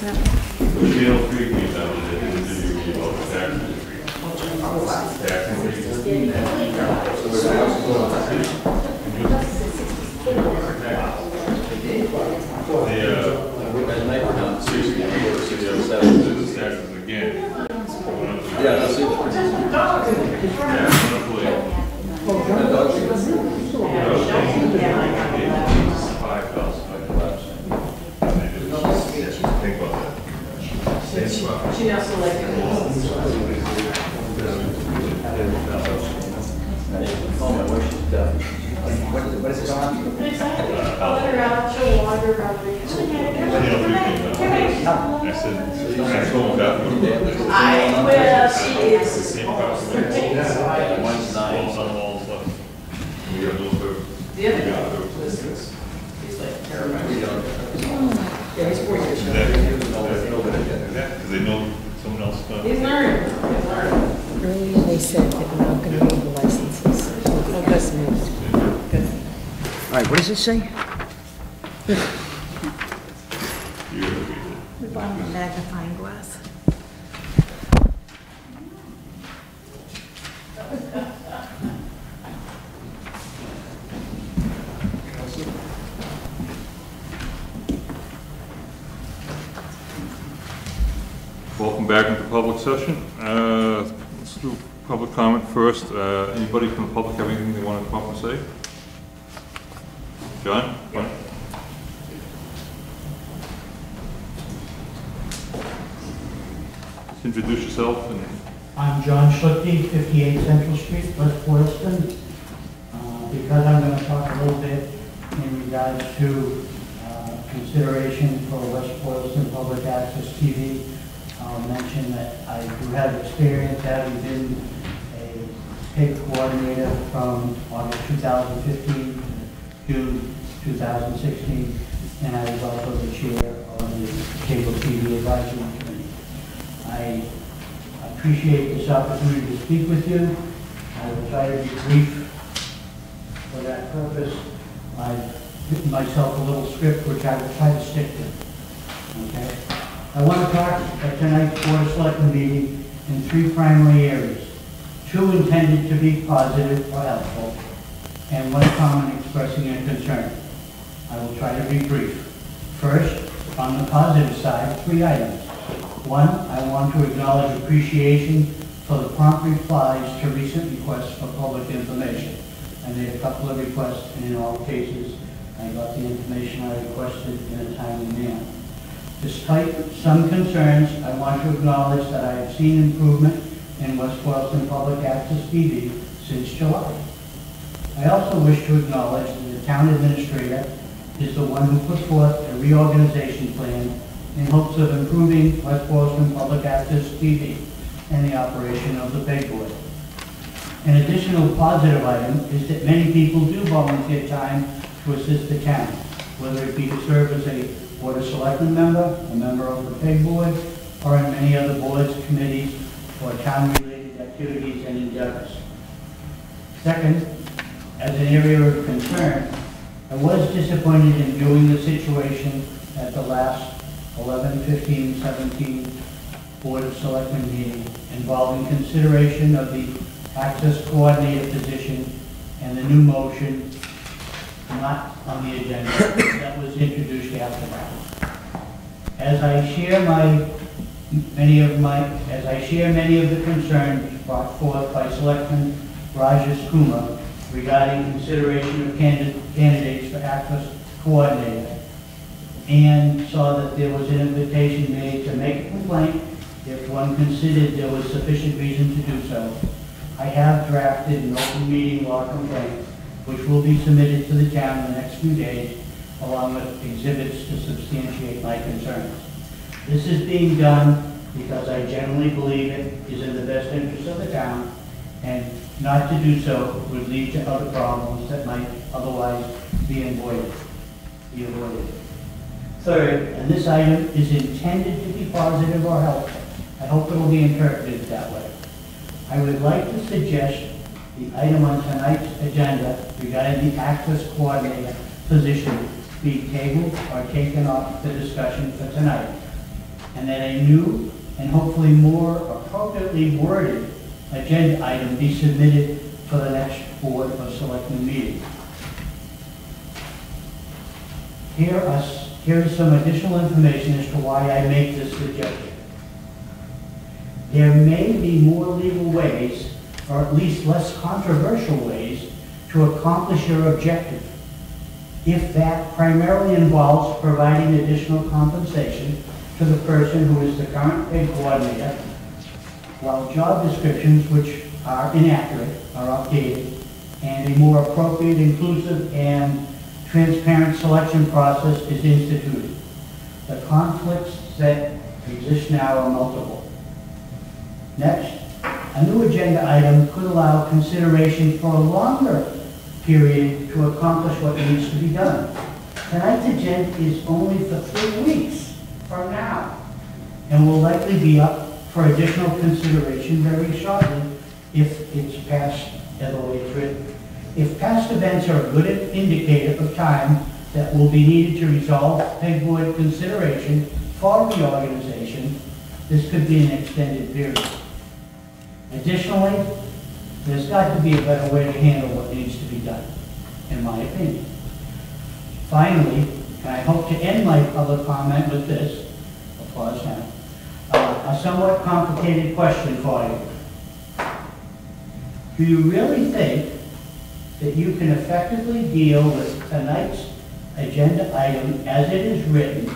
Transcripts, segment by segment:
Michelle Creek came down and did an interview about the tax increase. Tax increase. Business taxes again. Yeah, that's it. She now selected What is it on? I said, I told that. well, she is. One's 9. We got those for. The other guy was, he's like terrible. Yeah, he's 4 years. Because they know someone else. He's learning. Earlier they said that we're not going to read the licenses. Oh, that's news. Good. All right, what does it say? We bought a magnifying glass. Welcome back into public session. Let's do public comment first. Anybody from the public have anything they want to come up and say? John? Yeah. Just introduce yourself. I'm John Schlichte, 58 Central Street, West Boylston. Because I'm going to talk a little bit in regards to consideration for West Boylston Public Access TV, I'll mention that I do have experience having been a cable coordinator from August 2015 to June 2016, and I was also the chair of the Cable TV Advisory Committee. I appreciate this opportunity to speak with you. I will try to be brief for that purpose. I've written myself a little script which I will try to stick to. Okay? I want to talk at tonight's Board of Selectmen meeting in 3 primary areas. 2 intended to be positive or helpful, and 1 common expressing a concern. I will try to be brief. First, on the positive side, 3 items. 1, I want to acknowledge appreciation for the prompt replies to recent requests for public information. I made a couple of requests, and in all cases, I got the information I requested in a timely manner. Despite some concerns, I want to acknowledge that I have seen improvement in West Boylston Public Access TV since July. I also wish to acknowledge that the town administrator is the one who put forth a reorganization plan in hopes of improving West Boylston Public Access TV and the operation of the peg board. An additional positive item is that many people do volunteer time to assist the town, whether it be to serve as a Board of Selectmen member, a member of the peg board, or in many other boards, committees, or town-related activities and endeavors. Second, as an area of concern, I was disappointed in viewing the situation at the last 11, 15, 17 Board of Selectmen meeting involving consideration of the access coordinator position and the new motion not on the agenda that was introduced after that. As I share many of the concerns brought forth by Selectman Rajesh Kumar regarding consideration of candidates for access coordinator, and saw that there was an invitation made to make a complaint if one considered there was sufficient reason to do so. I have drafted an open meeting law complaint, which will be submitted to the town in the next few days, along with exhibits to substantiate my concerns. This is being done because I generally believe it is in the best interest of the town, and not to do so would lead to other problems that might otherwise be avoided. Third, and this item is intended to be positive or helpful. I hope it will be interpreted that way. I would like to suggest the item on tonight's agenda regarding the access coordinator position be tabled or taken off the discussion for tonight. and that a new and hopefully more appropriately worded agenda item be submitted for the next Board of Selectmen meeting. Here is some additional information as to why I make this suggestion. There may be more legal ways, or at least less controversial ways, to accomplish your objective, if that primarily involves providing additional compensation to the person who is the current pig coordinator, while job descriptions which are inaccurate are updated, and a more appropriate, inclusive, and transparent selection process is instituted. The conflicts that exist now are multiple. Next, a new agenda item could allow consideration for a longer period to accomplish what needs to be done. Tonight's agenda is only for 3 weeks from now, and will likely be up for additional consideration very shortly if it's passed as the way it's written. If past events are a good indicator of time that will be needed to resolve peg board consideration for reorganization, this could be an extended period. Additionally, there's got to be a better way to handle what needs to be done, in my opinion. Finally, and I hope to end my public comment with this, applause now, a somewhat complicated question for you. Do you really think that you can effectively deal with tonight's agenda item as it is written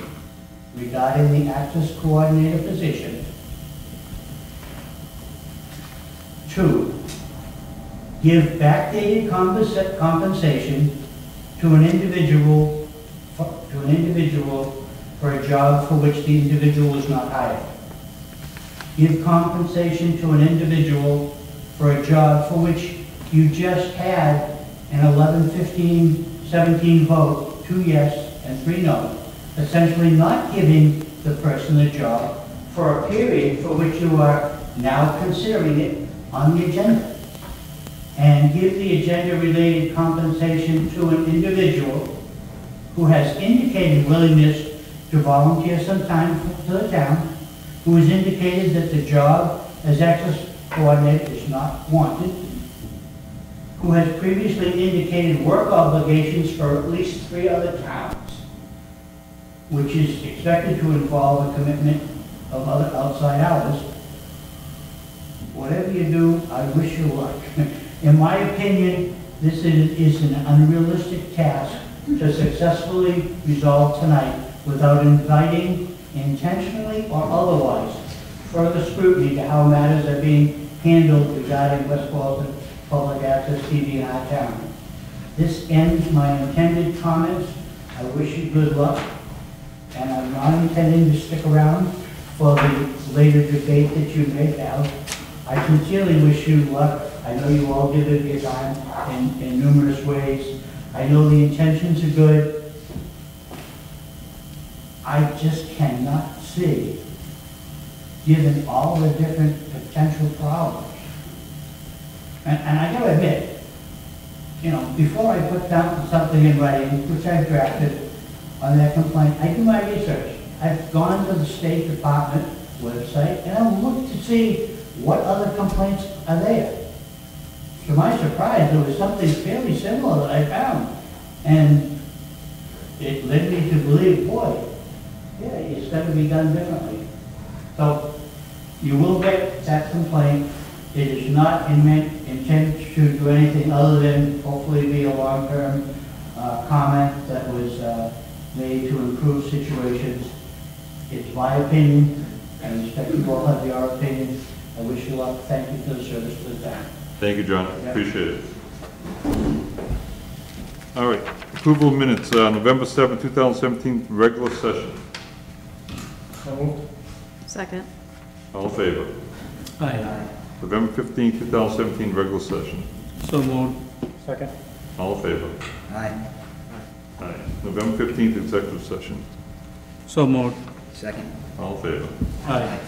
regarding the access coordinator position? 2, give backdated compensation to an individual for a job for which the individual was not hired. Give compensation to an individual for a job for which you just had an 11, 15, 17 vote, 2 yes and 3 no, essentially not giving the person the job for a period for which you are now considering it on the agenda. And give the agenda-related compensation to an individual who has indicated willingness to volunteer some time to the town, who has indicated that the job as access coordinator is not wanted, who has previously indicated work obligations for at least 3 other towns, which is expected to involve a commitment of other outside hours. Whatever you do, I wish you luck. In my opinion, this is an unrealistic task to successfully resolve tonight without inviting, intentionally or otherwise, further scrutiny to how matters are being handled regarding West Boylston public access TV in our town. This ends my intended comments. I wish you good luck, and I'm not intending to stick around for the later debate that you may have. I sincerely wish you luck. I know you all give it your time in numerous ways. I know the intentions are good. I just cannot see, given all the different potential problems. And I gotta admit, you know, before I put down something in writing, which I've drafted on that complaint, I do my research. I've gone to the State Department website and I've looked to see what other complaints are there. To my surprise, there was something fairly similar that I found. And it led me to believe, boy, yeah, it's got to be done differently. So you will get that complaint. It is not intended to do anything other than hopefully be a long-term comment that was made to improve situations. It's my opinion. I respect you all have your opinion. I wish you luck. Thank you for the service to the town. Thank you, John. Appreciate it. All right, approval of minutes, November 7, 2017, regular session. Second. All in favor? Aye. November 15, 2017, regular session. So moved. Second. All in favor? Aye. Aye. November 15th, executive session. So moved. Second. All in favor? Aye.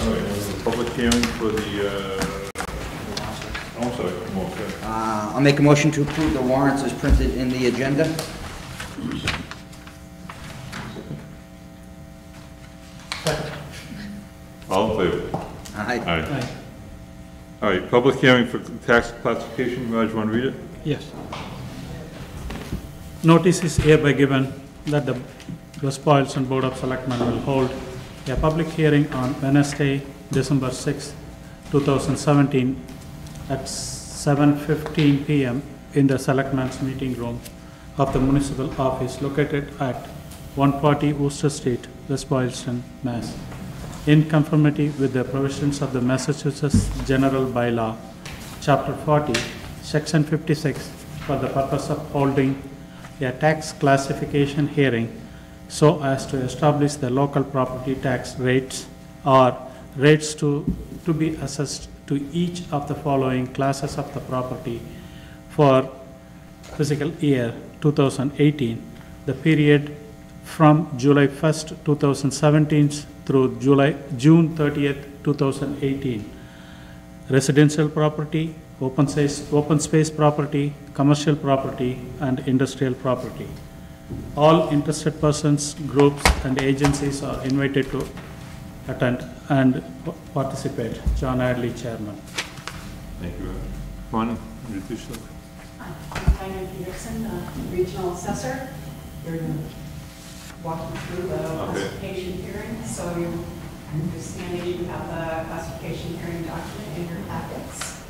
All right, the public hearing for the, oh, I'm sorry, come on, okay. I'll make a motion to approve the warrants as printed in the agenda. Aye. Aye. All right, public hearing for tax classification. Raj, you want to read it? Yes. Notice is hereby given that the West Boylston Board of Selectmen will hold a public hearing on Wednesday, December 6, 2017 at 7:15 p.m. in the Selectmen's meeting room of the municipal office located at 140 Worcester Street, West Boylston, Mass. In conformity with the provisions of the Massachusetts General Bylaw, Chapter 40, Section 56, for the purpose of holding a tax classification hearing so as to establish the local property tax rates or rates to be assessed to each of the following classes of the property for fiscal year 2018, the period from July 1st, 2017 through June 30th, 2018. Residential property, open space property, commercial property, and industrial property. All interested persons, groups, and agencies are invited to attend and participate. John Adley, Chairman. Thank you, Raj. Connie, introduce yourself. I'm Diane Peterson, Regional Assessor. Here to walk you through the classification hearing. So you understand that you have the classification hearing document in your packets.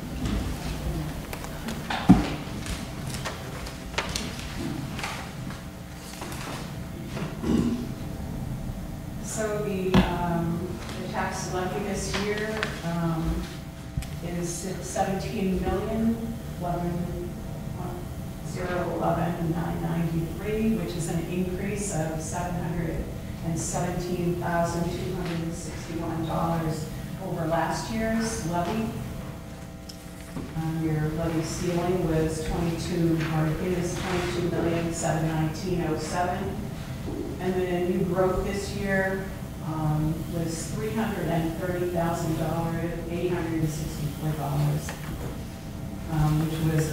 So the tax levy this year is 17,011,993, which is an increase of $717,261 over last year's levy. Your levy ceiling was is $22,719,07. And the new growth this year was $330,864, which was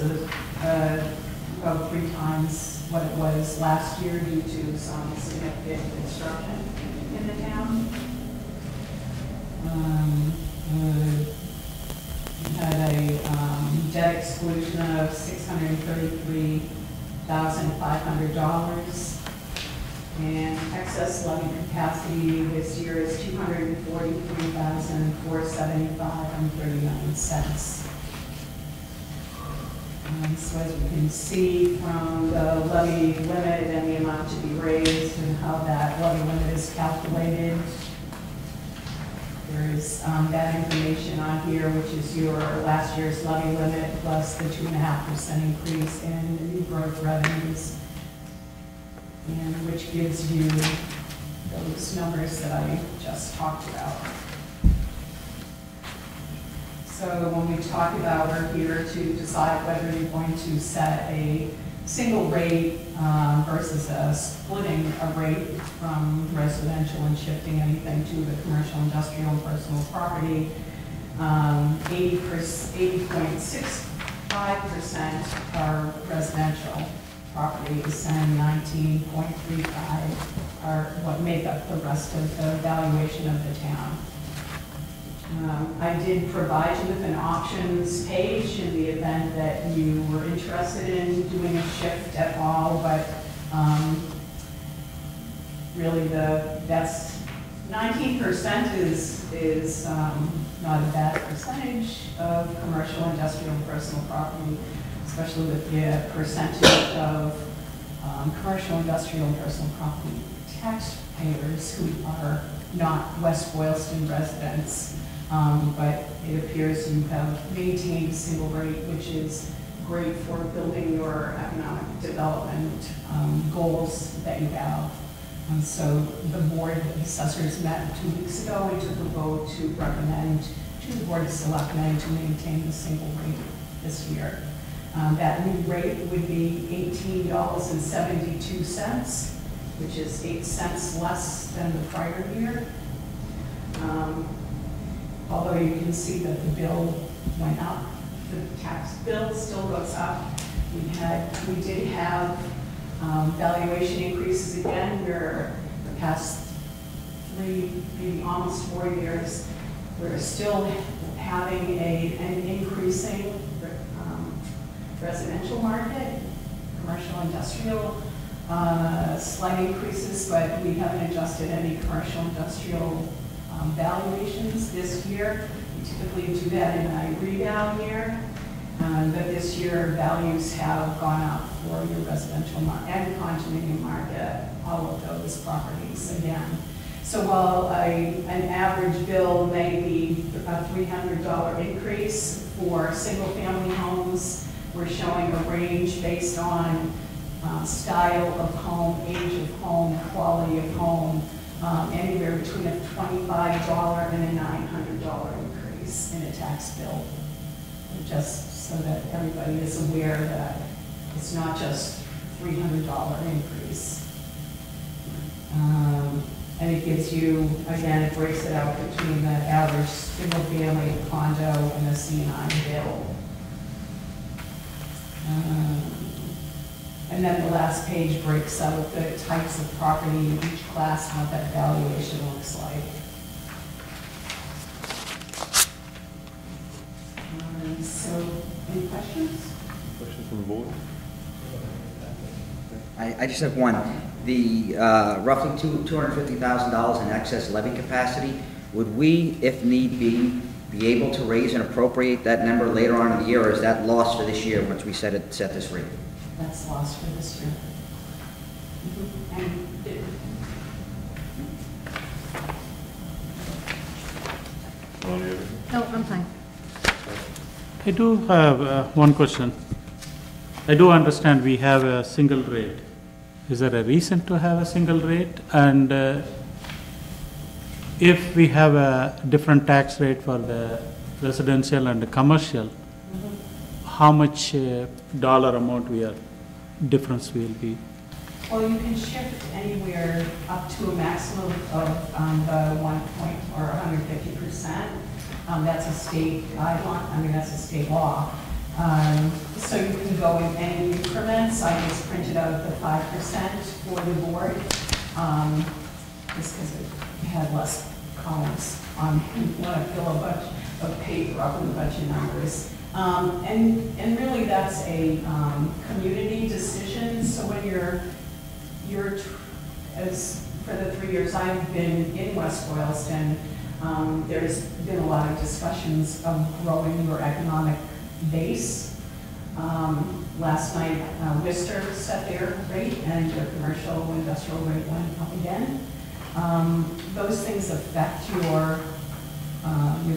about 3 times what it was last year due to some significant construction in the town. We had a debt exclusion of $633,500. And excess levy capacity this year is $243,475.39. So as you can see from the levy limit and the amount to be raised and how that levy limit is calculated, there is that information on here, which is your last year's levy limit plus the 2.5% increase in new growth revenues, and which gives you those numbers that I just talked about. So when we talk about, we're here to decide whether you're going to set a single rate versus splitting a rate from residential and shifting anything to the commercial, industrial, and personal property. 80.65% are residential properties and 19.35 are what make up the rest of the valuation of the town. I did provide you with an options page in the event that you were interested in doing a shift at all, but really that's 19% is not a bad percentage of commercial, industrial, and personal property, especially with the percentage of commercial, industrial, and personal property taxpayers who are not West Boylston residents. But it appears you have maintained a single rate, which is great for building your economic development goals that you have. And so the Board of Assessors met 2 weeks ago and took a vote to recommend to the Board of Selectmen to maintain the single rate this year. That new rate would be $18.72, which is 8 cents less than the prior year. Although you can see that the bill went up, the tax bill still goes up. We did have valuation increases again, where the past 3, maybe almost 4 years, We're still having an increasing residential market, commercial, industrial, slight increases, but we haven't adjusted any commercial, industrial valuations this year. We typically do that in a rebound year, but this year values have gone up for your residential and condominium market, all of those properties again. So while an average bill may be a $300 increase for single-family homes, we're showing a range based on style of home, age of home, quality of home, anywhere between a $25 and a $900 increase in a tax bill. Just so that everybody is aware that it's not just $300 increase. And it gives you, again, it breaks it out between the average single-family condo and a C9 bill. And then the last page breaks out the types of property in each class, and what that valuation looks like. So, any questions? Questions from the board? I just have one. The roughly $250,000 in excess levy capacity, would we, if need be able to raise and appropriate that number later on in the year, or is that lost for this year once we set this rate? That's lost for this year. And No, I'm fine. I do have one question. I do understand we have a single rate. Is there a reason to have a single rate? And if we have a different tax rate for the residential and the commercial, how much dollar amount difference will be? well, you can shift anywhere up to a maximum of the 1 point or 150%. That's a state guideline. I mean, that's a state law. So you can go in any increments. I just printed out the 5% for the board, just because it had less columns on when I fill a bunch of paper up in a bunch of numbers. And really that's a community decision. So when as for the 3 years I've been in West Boylston, there's been a lot of discussions of growing your economic base. Last night, Worcester set their rate and the commercial industrial rate went up again. Those things affect your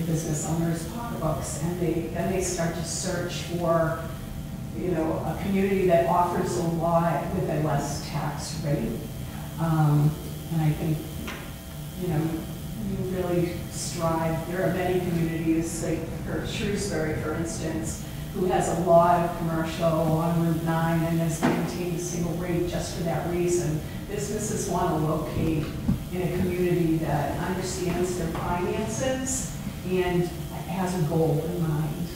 business owners' pocketbooks, and then they start to search for, a community that offers a lot with a less tax rate. And I think, you really strive. There are many communities, like Shrewsbury, for instance, who has a lot of commercial on Route 9 and has maintained a single rate just for that reason. Businesses want to locate in a community that understands their finances and has a goal in mind.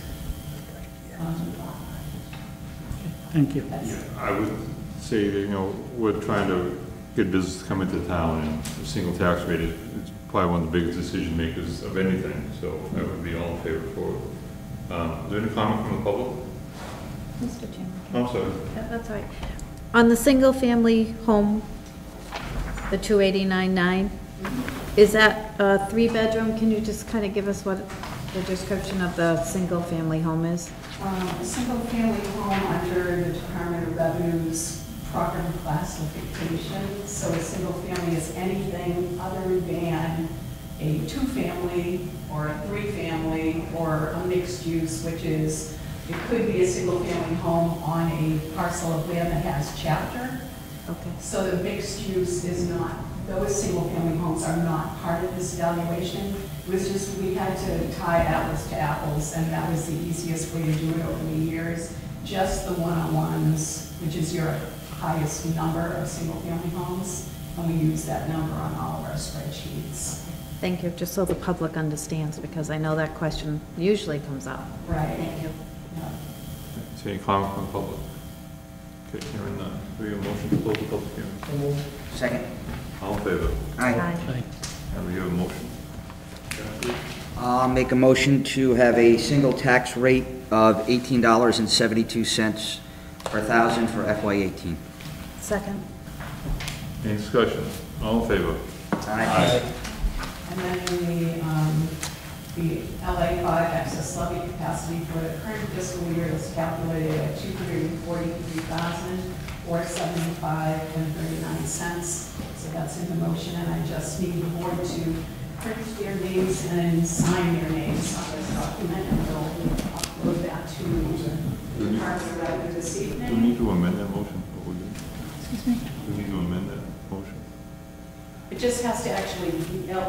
Thank you. I would say that, we're trying to get business to come into town, and a single tax rate is probably one of the biggest decision makers of anything, so I would be all in favor for it. Is there any comment from the public? Mr. Chairman. I'm sorry. That's all right. On the single-family home, the 289.9, is that a 3-bedroom? Can you just kind of give us what the description of the single-family home is? A single-family home under the Department of Revenue's property classification. So a single-family is anything other than a 2-family or a 3-family or a mixed use, which is, it could be a single-family home on a parcel of land that has chapter. Okay. So the mixed use is not, those single-family homes are not part of this valuation. It was just, we had to tie apples to apples, and that was the easiest way to do it over the years. Just the one-on-ones, which is your highest number of single-family homes, and we use that number on all of our spreadsheets. Thank you, just so the public understands, because I know that question usually comes up. Right. Thank you. Yeah. Is there any comment from the public? Okay, hearing none. Do we have a motion to close the public hearing? Second. All in favor? Aye. Aye. And we have a motion. Yeah, please. I'll make a motion to have a single tax rate of $18.72 per thousand for FY18. Second. Any discussion? All in favor? Aye. And then the LA5 excess levy capacity for the current fiscal year is calculated at $243,475.39. So that's in the motion, and I just need the board to print their names and sign their names on this document, and we'll upload that to the Department of Revenue this Do we evening. need to amend that motion? Excuse me? Do we need to amend that motion? It just has to actually, the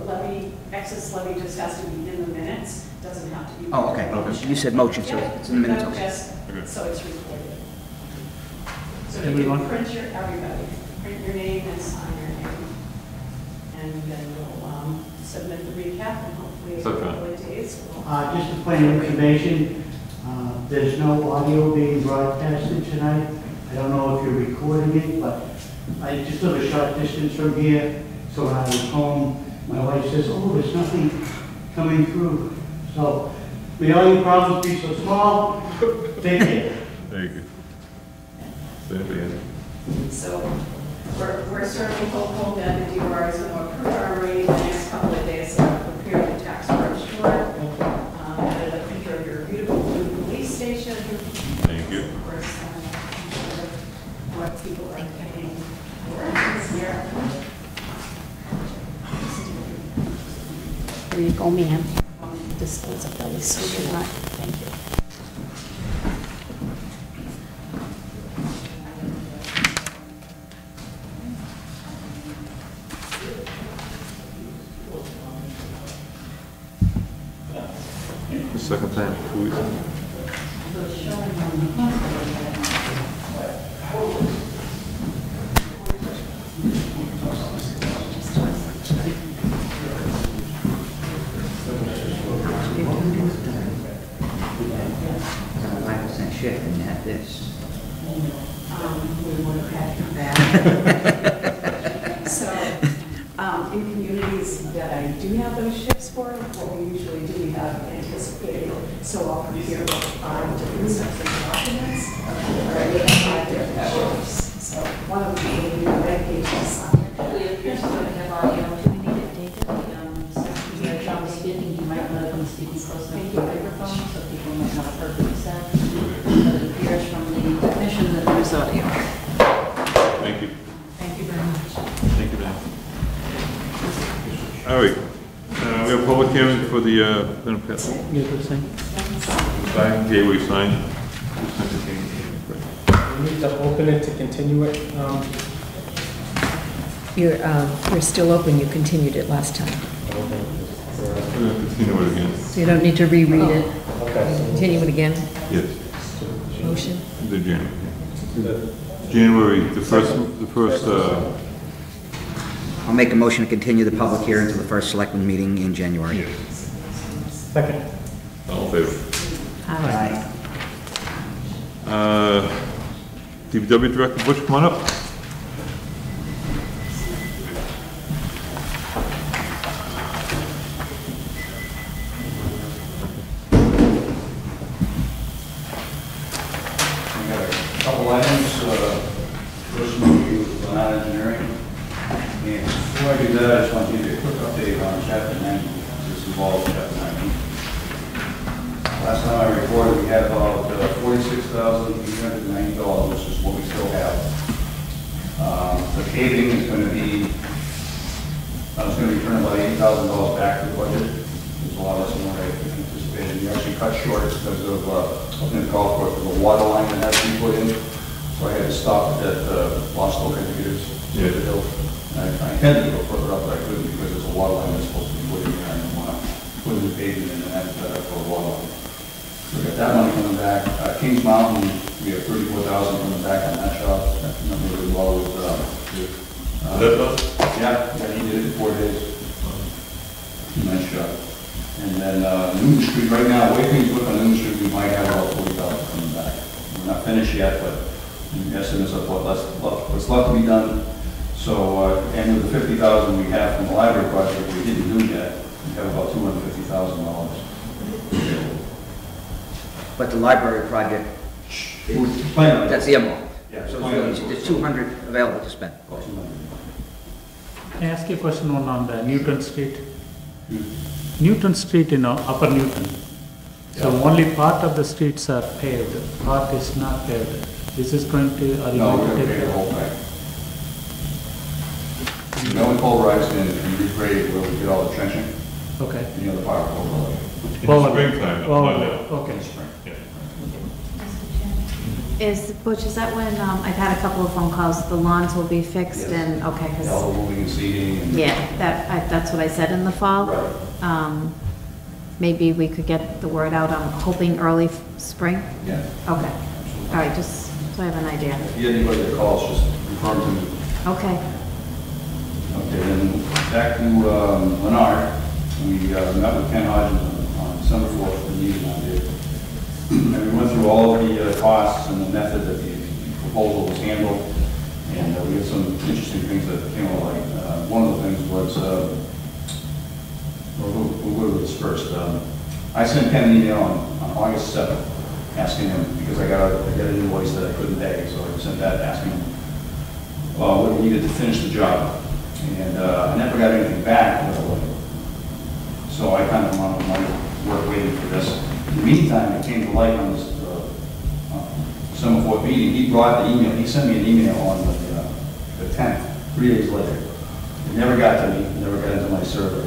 levy, excess levy just has to be in the minutes, doesn't have to be. Oh, okay. Okay. You said motion, so it's in the minutes, No, okay. just, Okay. so it's recorded. So you Everyone? can print everybody, print your name and sign your name. And then we'll submit the recap, and hopefully in a Okay. couple of days, we'll. Just a point of information, there's no audio being broadcasted tonight. I don't know if you're recording it, but I just live a short distance from here, so when I was home, my wife says, oh, there's nothing coming through. So, may all your problems be so small, take care. Thank you. Anybody? So we're certainly hopeful that the DOR is going to approve our rate in the next couple of days, so I'll prepare the tax brochure. Added a picture of your beautiful blue police station. Thank you. Of course, what people are paying for this year. There you go, ma'am. This is a belly suit, right? Thank you. The second time, 2 weeks. It's a 5% shift and add this. We would have had you back. So, in communities that I do have those shifts for, what we usually do, we have anticipated, so I'll prepare about 5 different sets of documents, or we have 5 different shifts. So, one of them will be the red page to sign. We appear to have audio. Do we need it, David? Secretary John speaking, you might want to come speak close to the microphone, so people might not have heard what you said. But it appears from the technician that there's audio. Thank you. Thank you very much. Thank you, Dan. All right. We have a public hearing for the, sign, gateway sign. We need to open it to continue it. You're still open, you continued it last time. We're going to continue it again. So you don't need to reread it. Okay. Continue it again. Yes. Motion? The January, the first, I'll make a motion to continue the public hearing to the first selectmen meeting in January. Second. all in favor? Aye. DPW Director Bush, come on up. I got a couple items, first one will be with engineering. And before I do that, I just want to give you a quick update on chapter 90. This involves chapter 90. Last time I reported, we had about $46,890, which is what we still have. The paving is going to be, it's going to return about $80,000 back to the budget. It's a lot less than what I anticipated. We actually cut short because of, in the golf course, there's a water line that has to be put in. So I had to stop at Lost Oak Indicators, the hill. I intended to go further up, but I couldn't because there's a water line that's supposed to be put in there. I didn't want to put in the pavement in and that's better for a water line. So we got that money coming back. Kings Mountain, we have $34,000 coming back on that job. That number really well with, yeah, he did it in 4 days. Nice job. And then Newton Street, right now, the way things look on Newton Street, we might have about $40,000 coming back. We're not finished yet, but estimates of what's left to be done. So, and with the $50,000 we have from the library project, we didn't do yet. We have about $250,000 available. But the library project, that's the emerald. Yeah, So it's really, there's 200 available to spend. About 200. Can I ask you a question on the Newton Street? Newton Street, Upper Newton. So only part of the streets are paved, part is not paved. Is this going to, are you No, going we're to going to take? pay the whole thing. The only pulverized and regrade where we did all the trenching, Okay. and the other part will overlay. In Over. the springtime, Over. not now. Okay. Yeah. Butch, is that when, I've had a couple of phone calls, the lawns will be fixed Yes. and, okay, All because, the moving and seeding and. yeah, that's what I said in the fall. Right. Maybe we could get the word out, I'm hoping early spring? Yeah. Okay, all right, just so I have an idea. If you get anybody that calls, just refer to me. Okay, Okay, then back to Leonard. We met with Ken Hodges on December 4th for the meeting out there. And we went through all of the costs and the method that the proposal was handled. And we had some interesting things that came out like, one of the things was, we'll go to this first. I sent Ken an email on August 7th asking him, because I got an invoice that I couldn't pay, so I sent that asking him what we needed to finish the job. And I never got anything back. So I kind of wanted my work waiting for this. In the meantime, it came to light on this December 4th meeting. He brought the email, he sent me an email on the 10th, 3 days later. It never got to me, it never got into my server.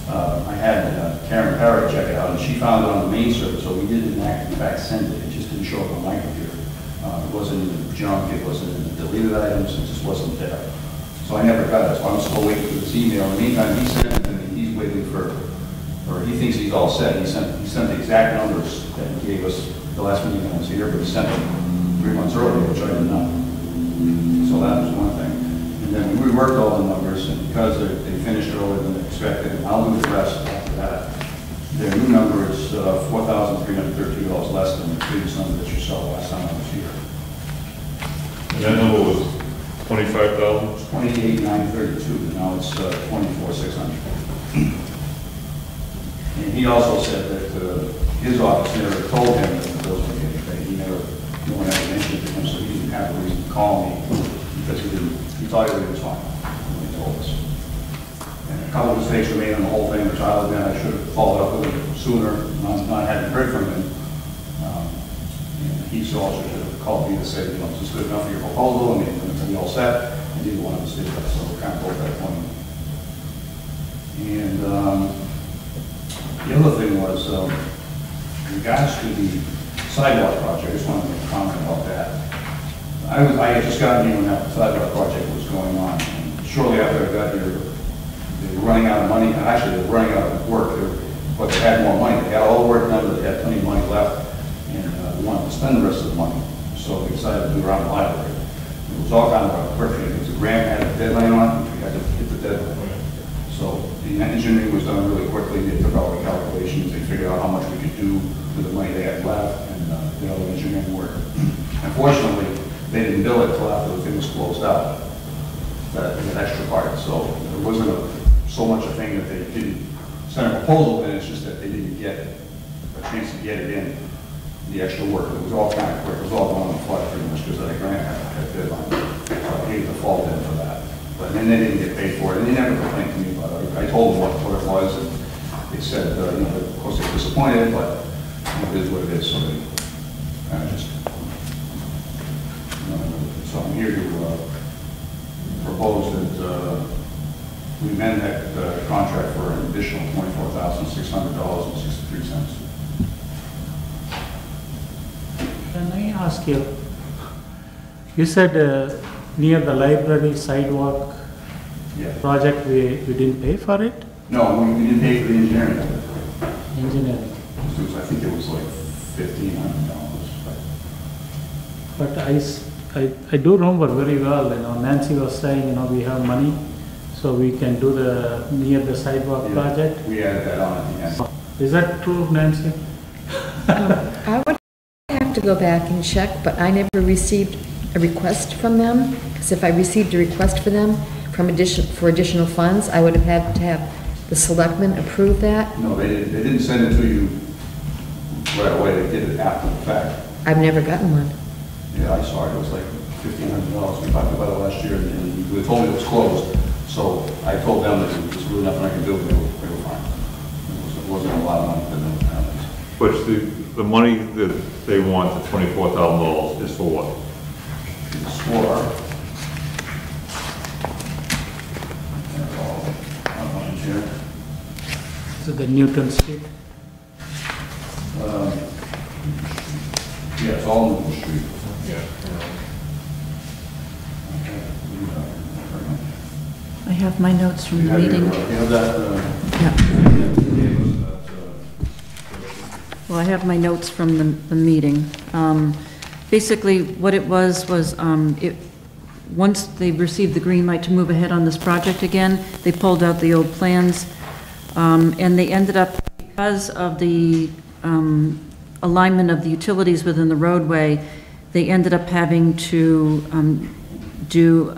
I had Karen Parrott check it out, and she found it on the main server, so we did in fact send it. It just didn't show up on my computer. It wasn't in the junk, it wasn't in the deleted items, it just wasn't there. So I never got it, so I'm still waiting for this email. In the meantime, he sent it to me, he's waiting for, or he thinks he's all set. He sent the exact numbers that he gave us the last meeting I was here, but he sent them 3 months earlier, which I didn't know. So that was one thing. And then we reworked all the numbers, and because they finished earlier than expected, and I'll do the rest after that. Their new number is $4,332 less than the previous number that you saw last time I was here. And that number was 25,000? 28,932, and now it's 24,600. And he also said that his office never told him that the bills were getting paid. No one ever mentioned it to him, so he didn't have a reason to call me, because he thought everything was fine when he told us. And a couple of mistakes were made on the whole thing, which I'll admit I should have followed up with him sooner, not having heard from him. And he also should have called me to say, is this good enough for your proposal? I mean, we all set, and didn't want to do that, so we're kind of both at that point. And the other thing was, in regards to the sidewalk project, I just wanted to make a comment about that. I had just gotten here when that sidewalk project was going on. And shortly after I got here, they were running out of money. Actually, they were running out of work, but they had more money. They had all the work done, but they had plenty of money left, and they wanted to spend the rest of the money. So they decided to do it around the library. It was all kind of a quick thing, because the grant had a deadline on it, and we had to hit the deadline. So the engineering was done really quickly. They took all the calculations, they figured out how much we could do with the money they had left, and did all the engineering work. Unfortunately, they didn't bill it till after the thing was closed out, that extra part. So there wasn't so much a thing that they didn't send a proposal in, it's just that they didn't get a chance to get it in, the extra work. It was all kind of quick, it was all done on the fly pretty much, because that grant had a deadline. So I gave the fault in for that. But then they didn't get paid for it, and they never complained to me about it. I told them what it was, and they said, of course they're disappointed, but it is what it is, so they kind of just, so I'm here to propose that we amend that contract for an additional $24,600.63. Can I ask you, you said near the library sidewalk Yeah. project, we didn't pay for it? No, we didn't pay for the engineering of it. Engineering. I think it was like $1,500. But I do remember very well, Nancy was saying, we have money, so we can do the, near the sidewalk Yeah. project. We added that on at the end. Is that true, Nancy? I would have to go back and check, but I never received a request from them, because if I received a request for them for additional funds, I would have had to have the selectmen approve that? No, they didn't send it to you right away, they did it after the fact. I've never gotten one. Yeah, I saw it, it was like $1,500, we talked about it last year, and they told me it was closed, so I told them that there's really nothing I can do, they were fine. It wasn't a lot of money for them. But the money that they want, the $24,000, is for what? It's for, Is it the Newton Street? yeah, it's all in the street. Yeah. I have my notes from the You meeting. have that, Yeah. Well, I have my notes from the meeting. Basically, what it was, once they received the green light to move ahead on this project again, they pulled out the old plans, and they ended up, because of the alignment of the utilities within the roadway, they ended up having to do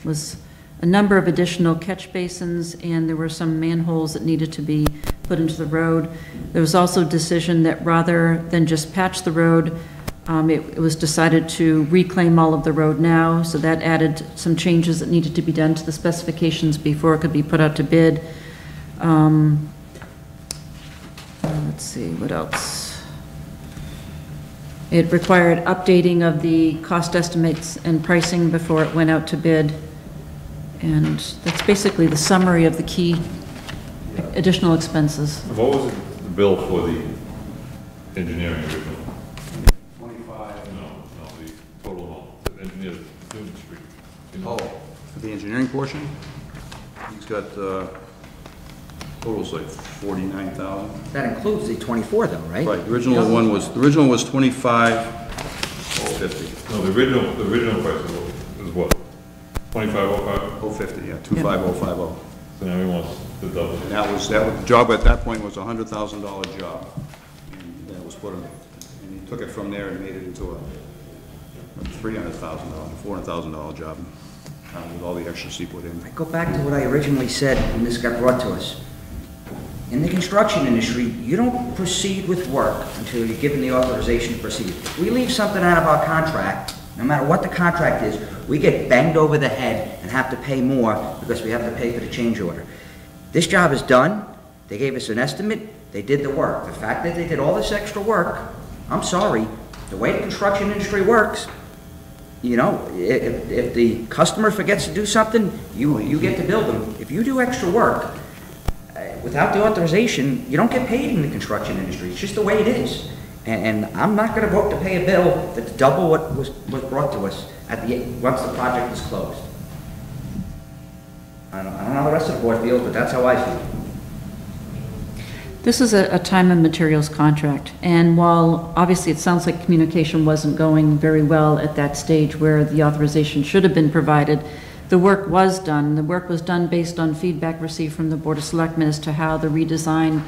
was a number of additional catch basins, and there were some manholes that needed to be put into the road. There was also a decision that rather than just patch the road, it was decided to reclaim all of the road now, so that added some changes that needed to be done to the specifications before it could be put out to bid. Let's see, what else? It required updating of the cost estimates and pricing before it went out to bid. And that's basically the summary of the key additional expenses. What was the bill for the engineering original? 25. No, the total amount, the engineer, Newton Street. You know? Oh, for the engineering portion, he's got, total's like 49,000. That includes the 24 though, right? Right, the original one was, 25,050. No, the original price was what? 2505? 050, yeah, 25050. So now he wants the double. And that was, the job at that point was a $100,000 job. And then it was put in, and he took it from there and made it into a $300,000, $400,000 job, with all the extras he put in. I go back to what I originally said when this got brought to us. In the construction industry, you don't proceed with work until you're given the authorization to proceed. If we leave something out of our contract, no matter what the contract is, we get banged over the head and have to pay more because we have to pay for the change order. This job is done. They gave us an estimate. They did the work. The fact that they did all this extra work, I'm sorry, the way the construction industry works, you know, if the customer forgets to do something, you get to bill them. If you do extra work, without the authorization, you don't get paid in the construction industry. It's just the way it is. And I'm not going to vote to pay a bill that's double what was brought to us once the project is closed. I don't know how the rest of the board feels, but that's how I feel. This is a time and materials contract, and while obviously it sounds like communication wasn't going very well at that stage where the authorization should have been provided, the work was done. The work was done based on feedback received from the Board of Selectmen as to how the redesign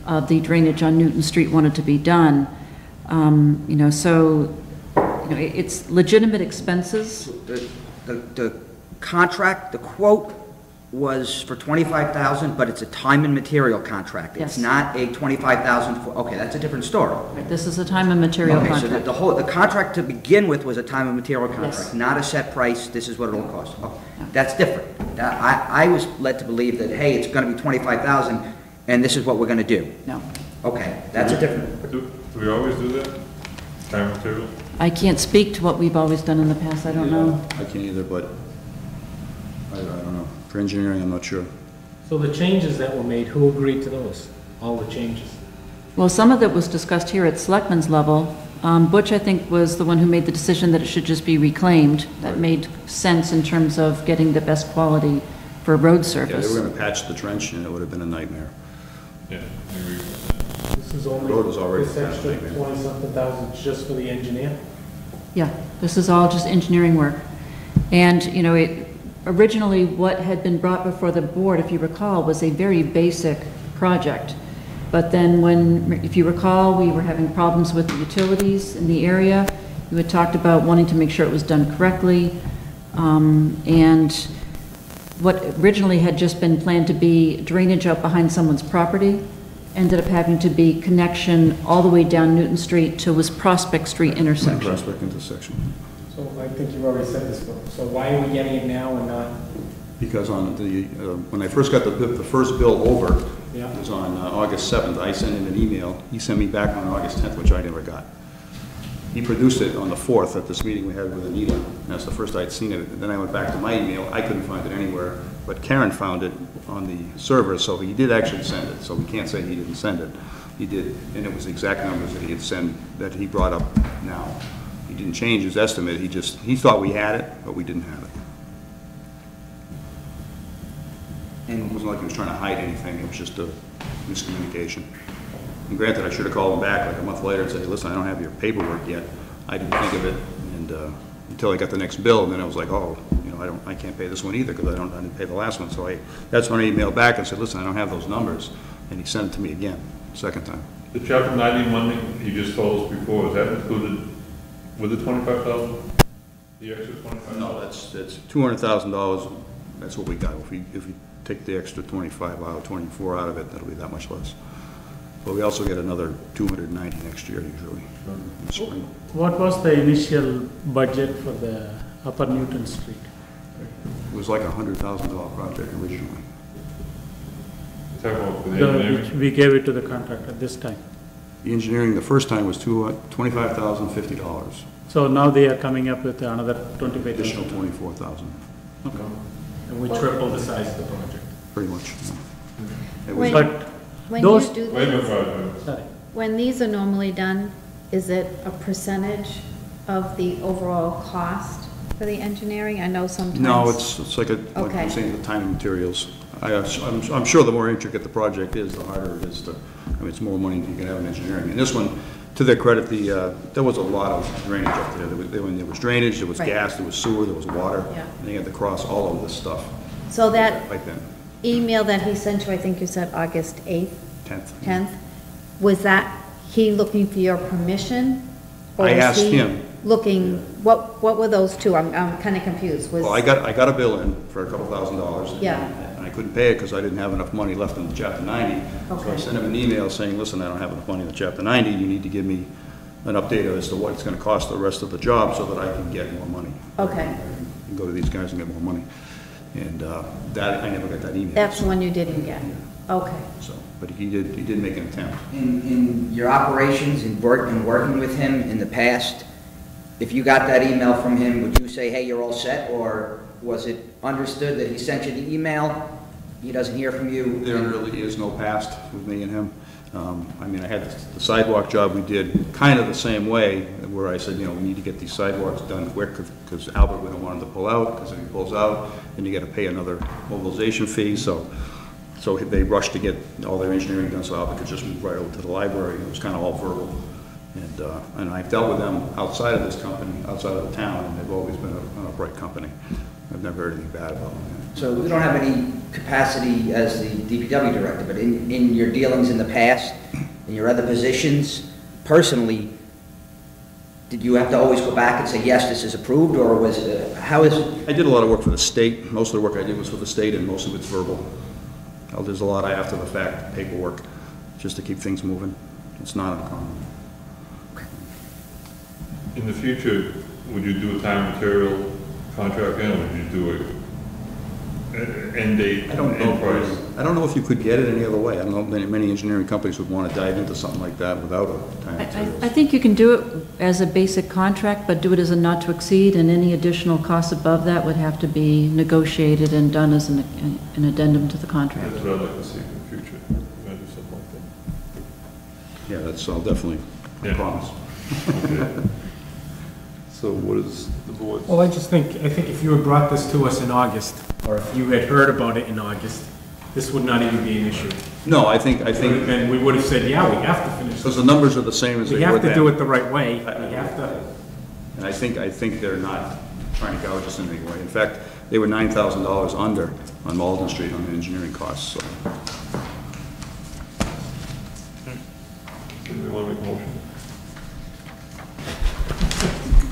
of the drainage on Newton Street wanted to be done. You know, so, you know, it's legitimate expenses. The contract, the quote was for $25,000, but it's a time and material contract. Yes. It's not a $25,000, okay, that's a different story. This is a time and material Okay, so contract. the contract to begin with was a time and material contract, Yes. not a set price, this is what it'll cost. Oh, that's different. I was led to believe that, hey, it's gonna be $25,000, and this is what we're gonna do. No. Okay, that's a different. Do we always do that? Time and material? I can't speak to what we've always done in the past, I don't know. I can't either, but I don't know. For engineering, I'm not sure. So the changes that were made, who agreed to those? All the changes? Well, some of it was discussed here at Selectmen's level. Butch, I think, was the one who made the decision that it should just be reclaimed. That made sense in terms of getting the best quality for road Yeah, surface. they were gonna patch the trench, and it would have been a nightmare. Yeah, I agree. This is only, Road was already this extra passed, maybe. 20-something thousand just for the engineer? Yeah, this is all just engineering work. And, you know, originally what had been brought before the board, if you recall, was a very basic project. But then when, if you recall, we were having problems with the utilities in the area. You had talked about wanting to make sure it was done correctly. And what originally had just been planned to be drainage up behind someone's property ended up having to be connection all the way down Newton Street to was Prospect Street intersection. Prospect intersection. So I think you already said this, but, so why are we getting it now and not? Because on the, when I first got the first bill over, Yeah. it was on August 7th, I sent him an email, he sent me back on August 10th, which I never got. He produced it on the 4th at this meeting we had with Anita, and that's the first I'd seen it. And then I went back to my email, I couldn't find it anywhere, but Karen found it on the server, so he did actually send it, so we can't say he didn't send it. He did, and it was the exact numbers that he had sent, that he brought up now. He didn't change his estimate, he thought we had it, but we didn't have it. And it wasn't like he was trying to hide anything, it was just a miscommunication. And granted, I should have called him back like a month later and said, listen, I don't have your paperwork yet. I didn't think of it, and until I got the next bill, and then I was like, oh, you know, I can't pay this one either because I didn't pay the last one. So that's when I emailed back and said, listen, I don't have those numbers, and he sent it to me again, second time. The Chapter 90 money you just told us before, is that included with the 25,000? The extra 25,000? No, that's $200,000. That's what we got. If you take the extra 24 out of it, that'll be that much less. But we also get another 290 next year usually in the spring. What was the initial budget for the Upper Newton Street? It was like a $100,000 project originally. Talk about the engineering. We gave it to the contractor this time. The engineering, the first time was $25,050. So now they are coming up with another 25,000. Additional $24,000, Okay. And we tripled the size of the project. pretty much. It was, When- But When those- you do Wait a minute, these, sorry. when these are normally done, is it a percentage of the overall cost for the engineering? I know sometimes. no, it's like like Okay. I'm saying, the time and materials. I'm sure the more intricate the project is, the harder it is to, I mean, it's more money you can have in engineering. And this one, to their credit, there was a lot of drainage up there. There was drainage, there was Right. gas, there was sewer, there was water. Yeah. And they had to cross all of this stuff So that right then, email that he sent you, I think you said August 8th, 10th. 10th, was that he looking for your permission? Or I was asked he him. Looking, what were those two? I'm kind of confused. Was Well, I got a bill in for a couple $1,000s. Yeah. And I couldn't pay it because I didn't have enough money left in the Chapter 90. So I Okay. sent him an email saying, listen, I don't have enough money in the Chapter 90. You need to give me an update as to what it's going to cost the rest of the job so that I can get more money. Okay. I can go to these guys and get more money. And that, I never got that email. That's the one you didn't get? Okay. So, but he did make an attempt. In your operations and working with him in the past, if you got that email from him, would you say, hey, you're all set? Or was it understood that he sent you the email, he doesn't hear from you? There really is no past with me and him. I mean, I had the sidewalk job we did kind of the same way, where I said, you know, we need to get these sidewalks done quick, because Albert, we don't want him to pull out, because if he pulls out, then you gotta pay another mobilization fee, so they rushed to get all their engineering done, so Albert could just move right over to the library. It was kind of all verbal. And I've dealt with them outside of this company, outside of the town, and they've always been an upright company. I've never heard anything bad about them. So we don't have any capacity as the DPW director, but in your dealings in the past, in your other positions, personally, did you have to always go back and say, yes, this is approved, or was it, how is it? I did a lot of work for the state. Most of the work I did was for the state, and most of it's verbal. There's a lot of after-the-fact paperwork, just to keep things moving. It's not uncommon. In the future, would you do a time and material contract in, or would you do a end date? I don't end price? know. I don't know if you could get it any other way. I don't know if many engineering companies would want to dive into something like that without a time and materials. I think you can do it as a basic contract, but do it as a not to exceed, and any additional costs above that would have to be negotiated and done as an addendum to the contract. That's what I'd like to see in the future. Maybe something like that. Yeah, I'll definitely Yeah. promise. Okay. So what is the board? Well, I think if you had brought this to us in August, or if you had heard about it in August, this would not even be an issue. No, I think, And we would have said, yeah, we have to finish because this. the numbers are the same as they We were have to then. do it the right way. We have to. And I think they're not trying to gouge us in any way. In fact, they were $9,000 under on Malden Street on the engineering costs, so. Do we want to make a motion?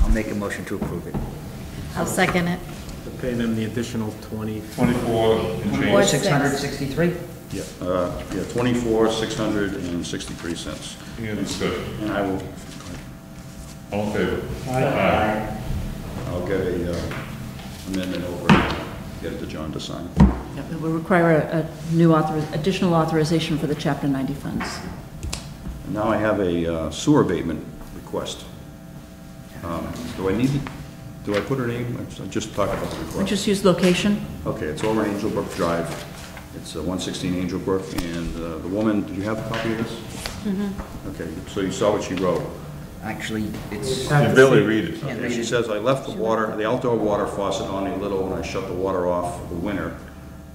I'll make a motion to approve it. I'll second it. paying them the additional 20. 24 and change. Or 663? Yeah, 24,663 cents. Any discussion? And I will, All in favor? I'll get a amendment over, get it to John to sign. Yep, it will require a new additional authorization for the Chapter 90 funds. And now I have a sewer abatement request. Do I need, do I put her name? I'm just talking about the We request. just use location. Okay, it's over Angel Brook Drive. It's 116 Angel Brook, and the woman, did you have a copy of this? Okay, so you saw what she wrote. Actually, it's, You can barely read it. Can't Okay, read she it. says, I left the water, the outdoor water faucet on a little when I shut the water off for the winter.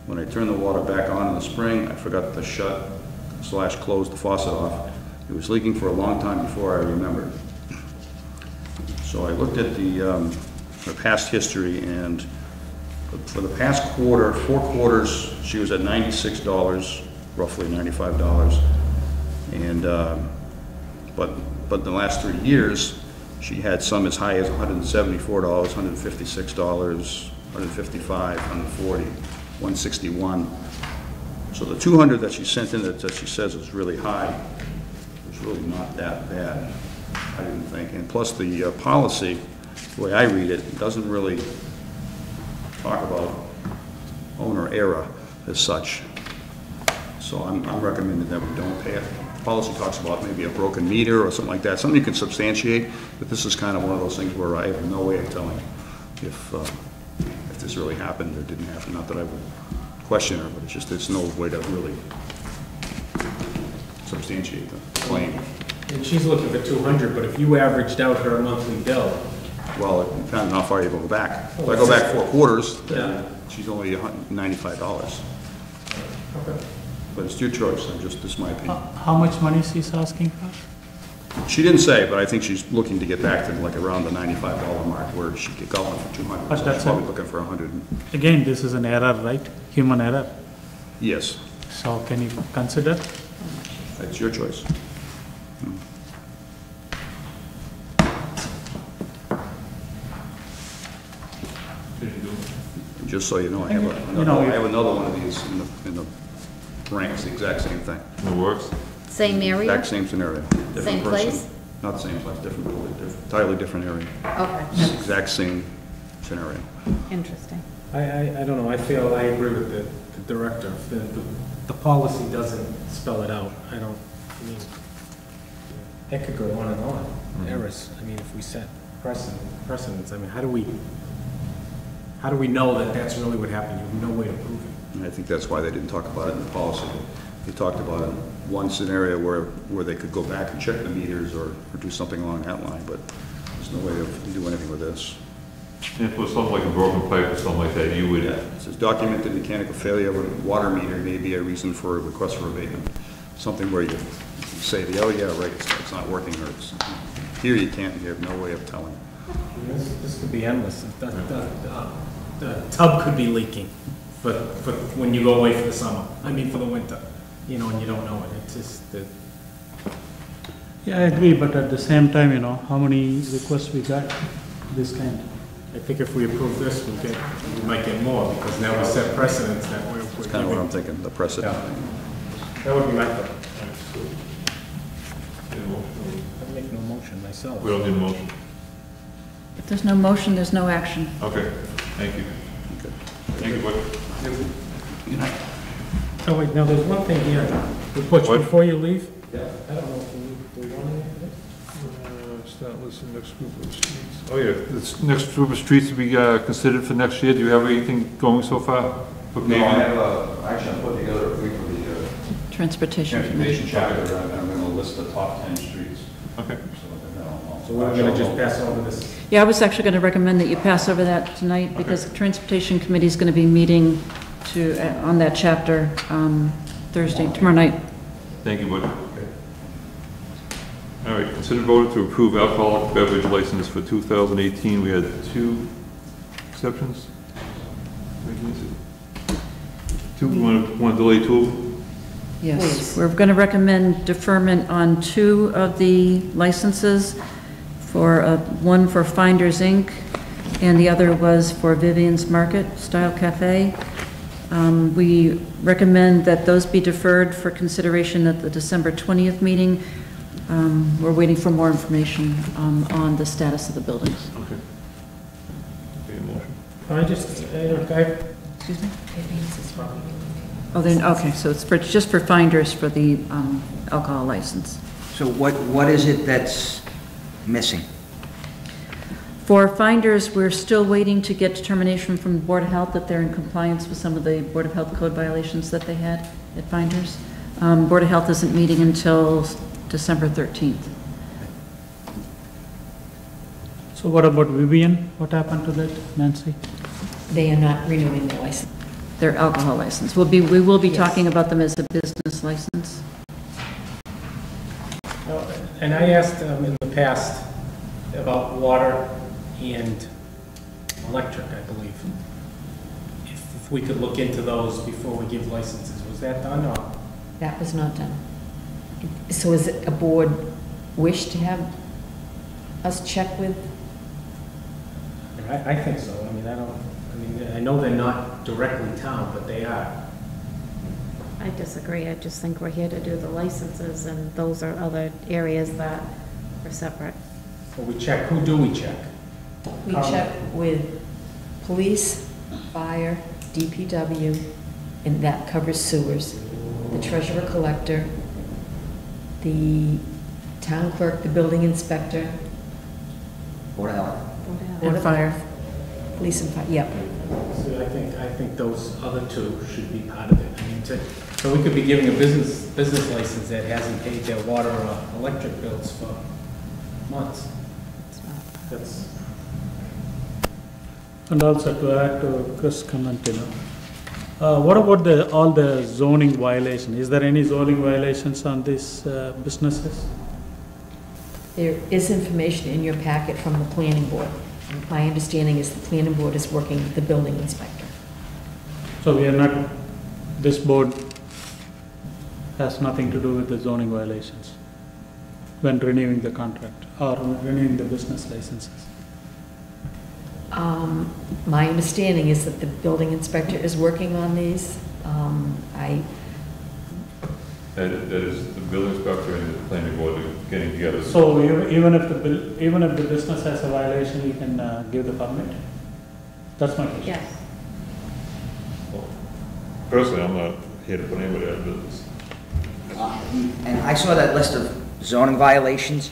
When I turned the water back on in the spring, I forgot to shut/close the faucet off. It was leaking for a long time before I remembered. So I looked at the past history, and for the past quarter, 4 quarters, she was at $96, roughly $95. And, but the last 3 years, she had some as high as $174, $156, $155, $140, $161. So the 200 that she sent in that she says is really high, was really not that bad, I didn't think. And plus the policy, the way I read it, doesn't really talk about owner error as such. So I'm recommending that we don't pay it. Policy talks about maybe a broken meter or something like that, something you can substantiate, but this is kind of one of those things where I have no way of telling if this really happened or didn't happen. Not that I would question her, but it's just, there's no way to really substantiate the claim. And she's looking for 200, but if you averaged out her monthly bill, Well, it depends on how far you go back. If I go back 4 quarters, Yeah. then she's only $95. okay. But it's your choice, this is my opinion. How much money she's asking for? She didn't say, but I think she's looking to get back to like around the $95 mark where she could go on for 200. But So that's she's probably it. looking for 100. Again, this is an error, right? Human error. Yes, So can you consider? that's your choice. Just so you know, I have another one of these in the ranks, the exact same thing. It works? Same area? Exact same scenario. Different Same person. place? Not the same place, different, entirely different area. Okay, Exact same scenario. interesting. I don't know, I feel I agree with the director. The policy doesn't spell it out. I mean, it could go on and on. Errors, I mean, if we set precedents, I mean, how do we know that that's really what happened? You have no way to prove it. And I think that's why they didn't talk about it in the policy. They talked about it in one scenario where they could go back and check the meters or do something along that line, but there's no way to do anything with this. If it was something like a broken pipe or something like that, you would, It says documented mechanical failure of a water meter may be a reason for a request for abatement. Something where you say, oh yeah, right, it's not working, or it's, here you can't, you have no way of telling. This could be endless. The tub could be leaking for when you go away for the summer, for the winter, and you don't know it. It's just that. Yeah, I agree, but at the same time, how many requests we got this kind? I think if we approve this, we might get more, because now we set precedents that we're. That's kind of what I'm thinking, the precedent. That would be my thought. I'd make no motion myself. we don't need a motion. If there's no motion, there's no action. Okay, thank you. Okay. Thank you, Butch. Good night. Oh, wait, now there's one thing here. Butch, What? before you leave? Yeah. I don't know if we want anything. Start listing next group of streets. Oh, yeah, this next group of streets to be considered for next year. Do you have anything going so far? For No, I paving? have, actually, I put together a thing for the Transportation Committee. transportation chapter, and I'm gonna list the top 10 streets. Okay. So we're gonna just pass over this. Yeah, I was actually going to recommend that you pass over that tonight, because the Transportation Committee is going to be meeting on that chapter tomorrow night. Thank you, Butch. All right, consider voting to approve alcoholic beverage license for 2018. We had 2 exceptions. Want to delay 2? Yes, we're going to recommend deferment on 2 of the licenses, one for Finders Inc., and the other was for Vivian's Market Style Cafe. We recommend that those be deferred for consideration at the December 20th meeting. We're waiting for more information on the status of the buildings. Okay. Need a motion? I just, Excuse me? Oh, then, okay, so it's for, just for finders for the alcohol license. So what is it that's missing? For finders, we're still waiting to get determination from the Board of Health that they're in compliance with some of the Board of Health code violations that they had at finders. Board of Health isn't meeting until December 13th. So what about Vivian? What happened to that, Nancy? They are not renewing their license. Their alcohol license. We will be Yes. talking about them as a business license. and I asked in the past about water and electric, I believe. If we could look into those before we give licenses, was that done or? That was not done. So is it a board wish to have us check with? I think so. I know they're not directly town, but they are. I disagree. I just think we're here to do the licenses, and those are other areas that are separate. Well, we check, who do we check? We check with police, fire, DPW, and that covers sewers, the treasurer collector, the town clerk, the building inspector, Board of Health. And fire. police and fire, yep. So I think those other two should be part of it. So we could be giving a business license that hasn't paid their water or electric bills for months. That's, And also to add to Chris' comment, what about all the zoning violation? Is there any zoning violations on these businesses? There is information in your packet from the planning board. And my understanding is the planning board is working with the building inspector. So we are not, this board has nothing to do with the zoning violations when renewing the contract or renewing the business licenses. My understanding is that the building inspector is working on these. That is the building inspector and the planning board getting together. So even if the business has a violation, you can give the permit? That's my question. Yes. Personally, I'm not here to put anybody out of business. And I saw that list of zoning violations.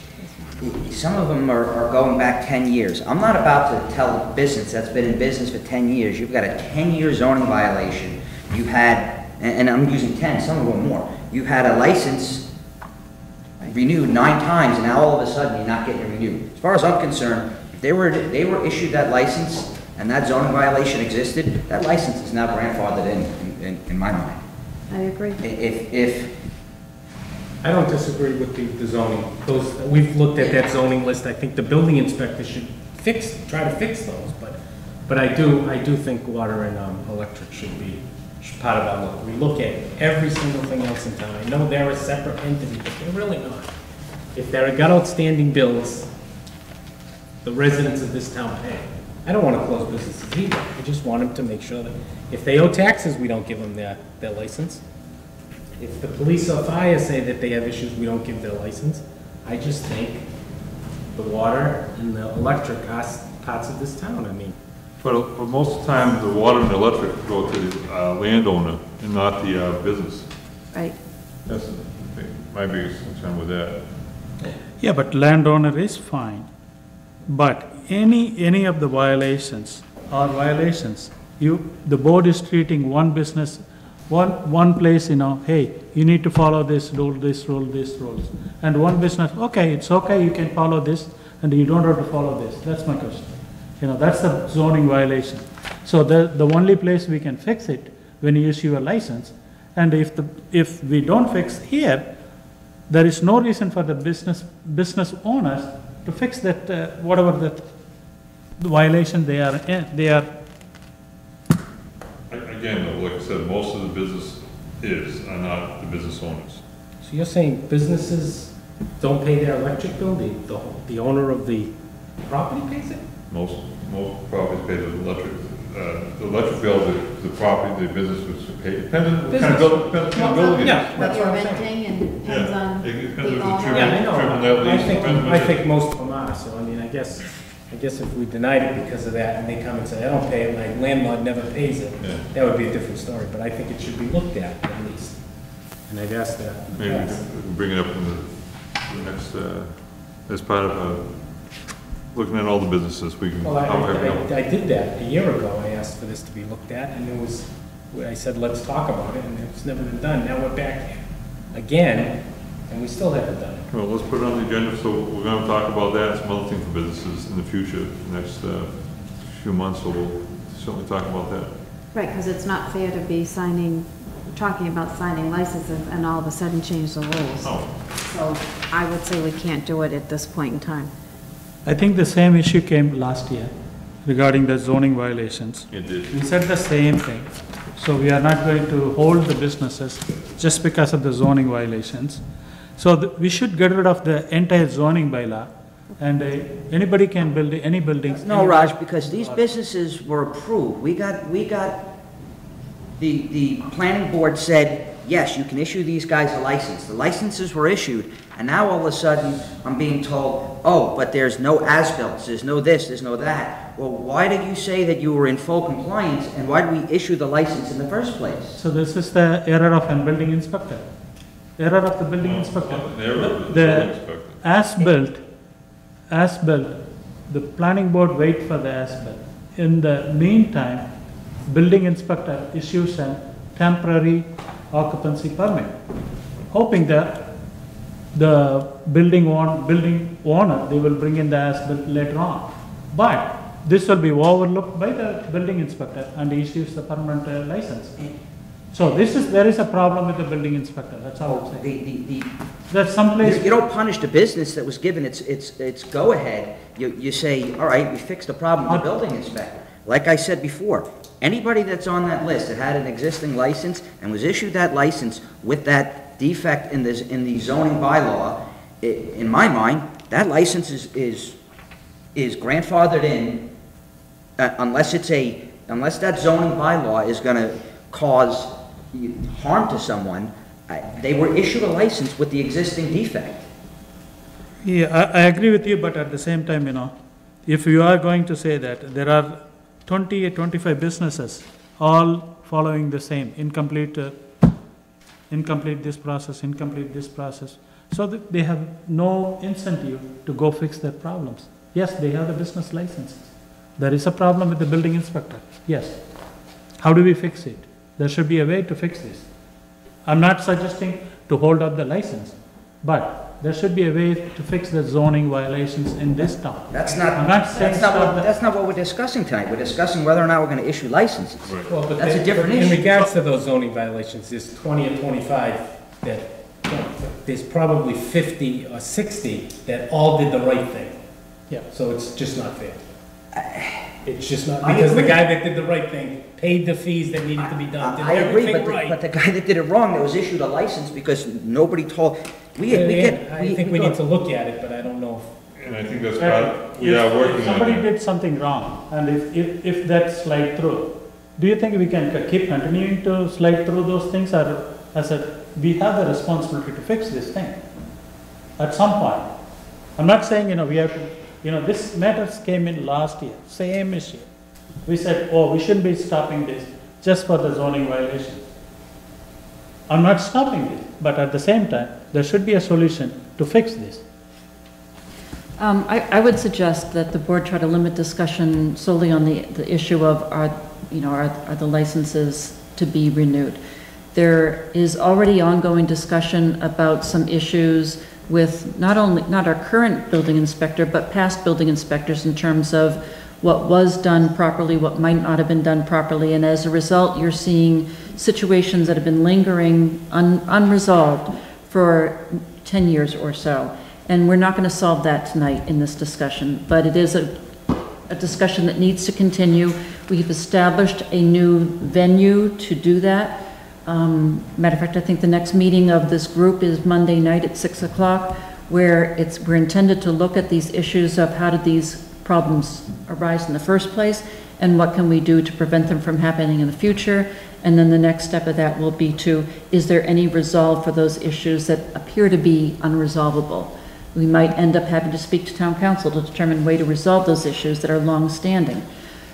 Some of them are going back 10 years. I'm not about to tell a business that's been in business for 10 years, you've got a 10-year zoning violation. You had, and I'm using 10, some of them more. You had a license renewed 9 times, and now all of a sudden you're not getting it renewed. As far as I'm concerned, if they were issued that license and that zoning violation existed, that license is now grandfathered in my mind. I agree. If I don't disagree with the zoning. We've looked at that zoning list. I think the building inspector should try to fix those, but I do think water and electric should be part of our look. We look at every single thing else in town. I know they're a separate entity, but they're really not. If they've got outstanding bills, the residents of this town pay. I don't want to close businesses either. I just want them to make sure that if they owe taxes, we don't give them their license. If the police or fire say that they have issues, we don't give their license. I just think the water and the electric are parts of this town. But most of the time, the water and the electric go to the landowner and not the business. Right. That's my biggest concern with that. Yeah, but landowner is fine. But any of the violations are violations. The board is treating one business, one place, hey, you need to follow this rule, this rule, this rules. And one business, okay, it's okay, you can follow this, and you don't have to follow this. That's my question. That's the zoning violation. So the only place we can fix it when you issue a license, and if we don't fix here, there is no reason for the business owners to fix that, whatever that the violation they are. Again, like I said, most of the business are not the business owners. So you're saying businesses don't pay their electric bill? The owner of the property pays it? Most. most properties pay the electric bill, the property, the business would pay, depends on what kind of building, depends on what kind of building it is. Yeah, What that's you're what I'm saying. renting and depends Yeah, on it depends the if it's owner. Yeah, I know. triple net lease, depends on I the- think most of them are, so I mean, I guess if we denied it because of that, and they come and say, I don't pay it, my landlord never pays it, Yeah. that would be a different story, but I think it should be looked at least. And I've asked that. in the Maybe we past. can bring it up in the next, as part of, looking at all the businesses, we can, Well, however, I did that a year ago, I asked for this to be looked at, and it was, I said, let's talk about it, and it's never been done. Now we're back again, and we still haven't done it. well, let's put it on the agenda, so we're gonna talk about that, and some other things for businesses in the future, the next, few months, so we'll certainly talk about that. Right, because it's not fair to be talking about signing licenses and all of a sudden change the rules. Oh, So I would say we can't do it at this point in time. I think the same issue came last year regarding the zoning violations. it did. We said the same thing. So we are not going to hold the businesses just because of the zoning violations. So we should get rid of the entire zoning bylaw, and anybody can build any buildings. No, Raj, because these businesses were approved. The planning board said, yes, you can issue these guys a license. The licenses were issued, and now all of a sudden, I'm being told, oh, but there's no as-bills, there's no this, there's no that. Well, why did you say that you were in full compliance, and why did we issue the license in the first place? So this is the error of a building inspector. Error of the building inspector. An error of the The zoning inspector. as-built, the planning board wait for the as-built. In the meantime, building inspector issues a temporary occupancy permit, hoping that the building owner, they will bring in the as-built later on. But this will be overlooked by the building inspector and he issues the permanent license. So there is a problem with the building inspector, that's all I'm saying. There's someplace. You don't punish the business that was given its go-ahead. You say, all right, we fixed the problem with the building inspector. Like I said before, anybody that's on that list that had an existing license and was issued that license with that defect in the zoning bylaw, in my mind, that license is grandfathered in, unless that zoning bylaw is gonna cause harm to someone. They were issued a license with the existing defect. Yeah, I agree with you, but at the same time, if you are going to say that there are 20 or 25 businesses all following the same, incomplete this process, so that they have no incentive to go fix their problems. Yes, they have the business licenses. There is a problem with the building inspector, yes. How do we fix it? There should be a way to fix this. I'm not suggesting to hold up the license, but there should be a way to fix the zoning violations in this town. I'm not saying That's not what we're discussing tonight. We're discussing whether or not we're gonna issue licenses. Well, but That's a different In issue. regards to those zoning violations, there's 20 or 25 that, there's probably 50 or 60 that all did the right thing. Yeah. So it's just not fair. It's just not, I because the agree. guy that did the right thing paid the fees that needed to be done, did I agree, everything but right. the guy that did it wrong, that was issued a license because nobody told, I think we need to look at it, but I don't know if And I think that's part, we are working If on somebody it. did something wrong, and if that slide through, do you think we can keep continuing to slide through those things, or we have the responsibility to fix this thing at some point? I'm not saying, we have to, this matters came in last year, same issue. We said, we shouldn't be stopping this just for the zoning violation. I'm not stopping this, but at the same time, there should be a solution to fix this. I would suggest that the board try to limit discussion solely on the issue of are the licenses to be renewed. There is already ongoing discussion about some issues with not our current building inspector, but past building inspectors in terms of what was done properly, what might not have been done properly, and as a result, you're seeing situations that have been lingering unresolved for 10 years or so. And we're not going to solve that tonight in this discussion, but it is a discussion that needs to continue. We've established a new venue to do that. Matter of fact, I think the next meeting of this group is Monday night at 6 o'clock, where we're intended to look at these issues of how did these problems arise in the first place, and what can we do to prevent them from happening in the future? And then the next step of that will be to, is there any resolve for those issues that appear to be unresolvable? We might end up having to speak to town council to determine a way to resolve those issues that are long-standing.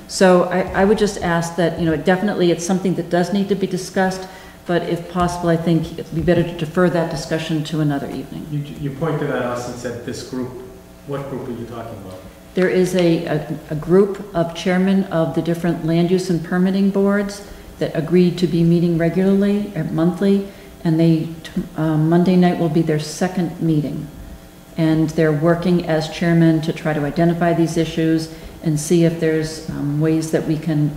So I would just ask that, definitely it's something that does need to be discussed, but if possible, I think it'd be better to defer that discussion to another evening. You pointed at us and said this group, what group are you talking about? There is a group of chairmen of the different land use and permitting boards that agreed to be meeting regularly or monthly, and Monday night will be their second meeting. And they're working as chairmen to try to identify these issues and see if there's ways that we can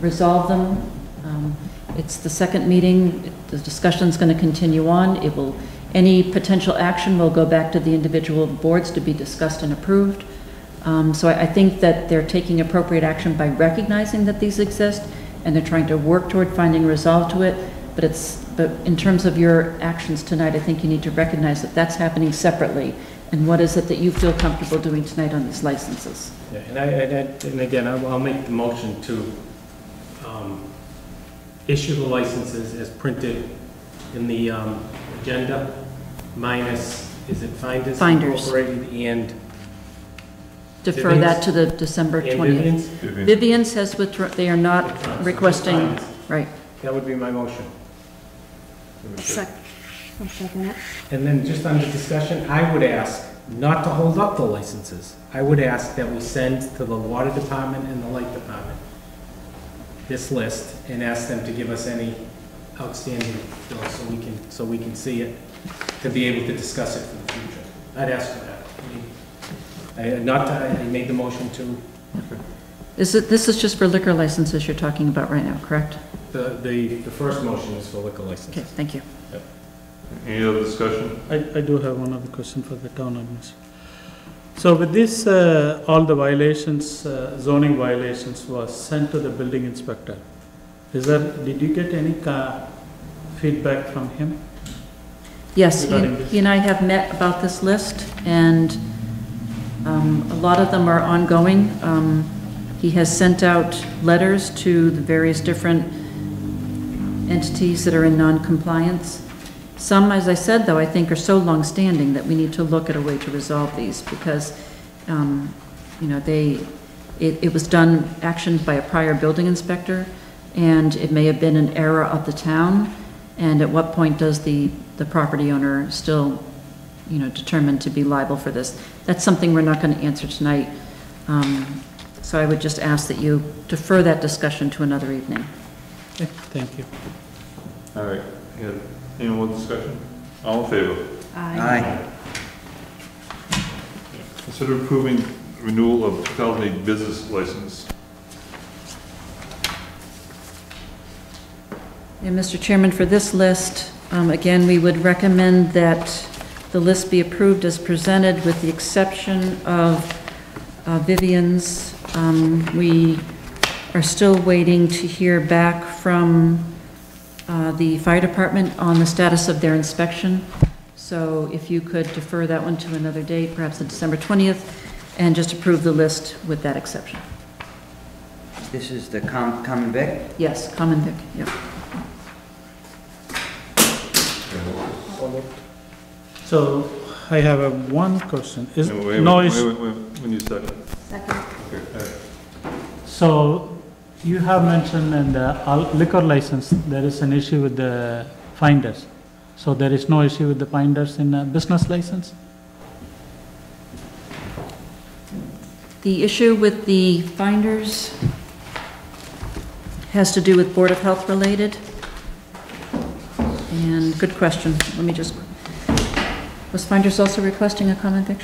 resolve them. It's the second meeting. The discussion's going to continue on. Any potential action will go back to the individual boards to be discussed and approved. So I think that they're taking appropriate action by recognizing that these exist, and they're trying to work toward finding a resolve to it. But in terms of your actions tonight, I think you need to recognize that that's happening separately. And what is it that you feel comfortable doing tonight on these licenses? Yeah, and again, I'll make the motion to issue the licenses as printed in the agenda, minus, is it Finders? Finders. Incorporated and Defer Vivian's? that to the December and 20th. Vivian's? Vivian's has withdrawn, they are not requesting, right. That would be my motion. I'll second it. And then just under discussion, I would ask not to hold up the licenses. I would ask that we send to the water department and the light department this list and ask them to give us any outstanding bills so we can see it, to be able to discuss it for the future. I'd ask for that. I made the motion to. This is just for liquor licenses you're talking about right now, correct? The first motion is for liquor license. Okay, thank you. Any other discussion? I do have one other question for the town administrator. So with this, all the violations, zoning violations was sent to the building inspector. Did you get any feedback from him? Yes, Regarding this? he and I have met about this list, and a lot of them are ongoing. He has sent out letters to the various different entities that are in non-compliance. Some, as I said, though, I think are so long-standing that we need to look at a way to resolve these, because, it was done, actioned by a prior building inspector, and it may have been an error of the town, and at what point does the property owner still, determine to be liable for this? That's something we're not going to answer tonight. So I would just ask that you defer that discussion to another evening. Okay, thank you. All right, any more discussion? All in favor? Aye. Consider approving renewal of 2008 business license. And Mr. Chairman, for this list, again, we would recommend that the list be approved as presented with the exception of Vivian's. We are still waiting to hear back from the fire department on the status of their inspection. So if you could defer that one to another date, perhaps on December 20th, and just approve the list with that exception. This is the common vic? Yes, common vic, yep. So I have one question. Wait, when you second. Second. Okay, So you have mentioned in the liquor license, there is an issue with the finders. So there is no issue with the finders in a business license? The issue with the finders has to do with Board of Health related. And good question. Let me just, was finders also requesting a common vic?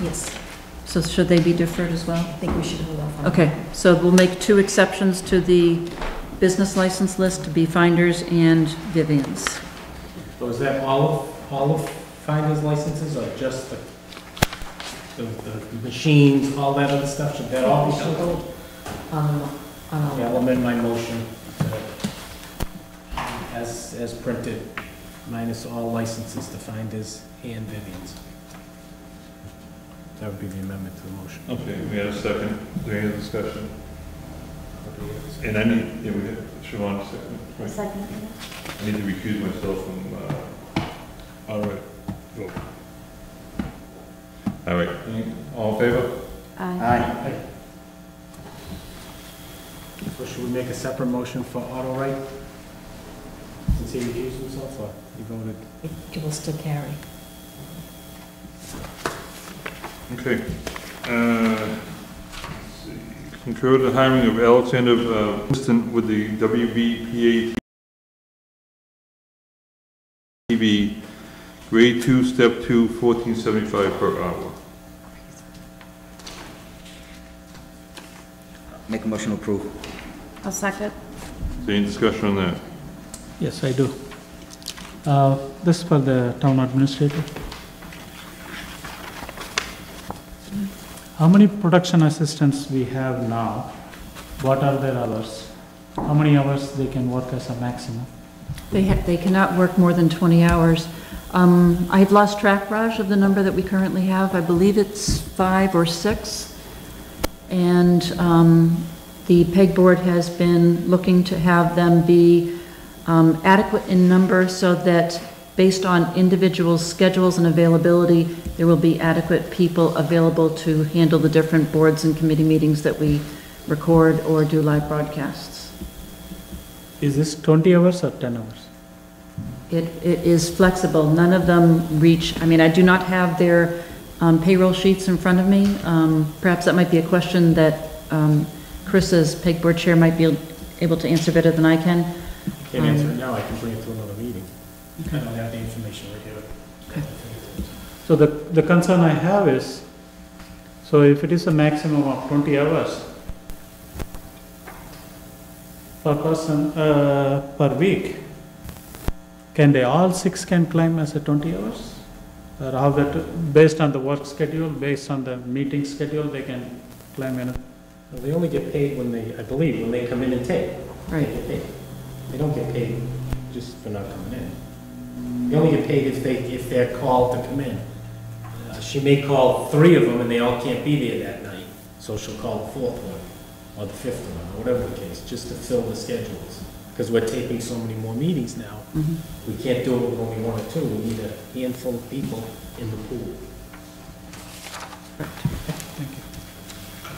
Yes, So should they be deferred as well? I think we should hold off on that. Okay, so we'll make two exceptions to the business license list to be Finders and Vivian's. So is that all of Finders licenses, or just the machines, all that other stuff? Should that all be held? Yeah, I'll amend my motion as printed, minus all licenses to Finders and Vivian's. That would be the amendment to the motion. Okay, we had a second. Is there any other discussion? And I need, yeah, we have, Siobhan, second. Right. Second. I need to recuse myself from, all right, vote. All right, all in favor? Aye. Aye. So should we make a separate motion for auto right? Since he recused himself, or he voted? It will still carry. Okay. Let's see. Concur the hiring of Alexander Winston with the WBPA TV, grade 2, step 2, $14.75 per hour. Make a motion to approve. I'll second. Is there any discussion on that? Yes, I do. This is for the town administrator. How many production assistants we have now? What are their hours? How many hours they can work as a maximum? They cannot work more than 20 hours. I had lost track, Raj, of the number that we currently have. I believe it's 5 or 6. And the PEG board has been looking to have them be adequate in number so that based on individual schedules and availability, there will be adequate people available to handle the different boards and committee meetings that we record or do live broadcasts. Is this 20 hours or 10 hours? It is flexible. None of them reach, I mean, I do not have their payroll sheets in front of me. Perhaps that might be a question that Chris, as PEG board chair, might be able to answer better than I can. I can't answer it now, I can bring it to another meeting. I don't have the information right here. Okay. So the concern I have is, so if it is a maximum of 20 hours per person per week, can they all 6 can climb as a 20 hours? Or how that, based on the work schedule, based on the meeting schedule, they can climb in? Well, they only get paid when they, I believe, when they come in and take. Right. They get paid. They don't get paid just for not coming in. They only get paid if they're called to come in. She may call 3 of them and they all can't be there that night, so she'll call the 4th one, or the 5th one, or whatever the case, just to fill the schedules. Because we're taping so many more meetings now, we can't do it with only 1 or 2, we need a handful of people in the pool. Thank you.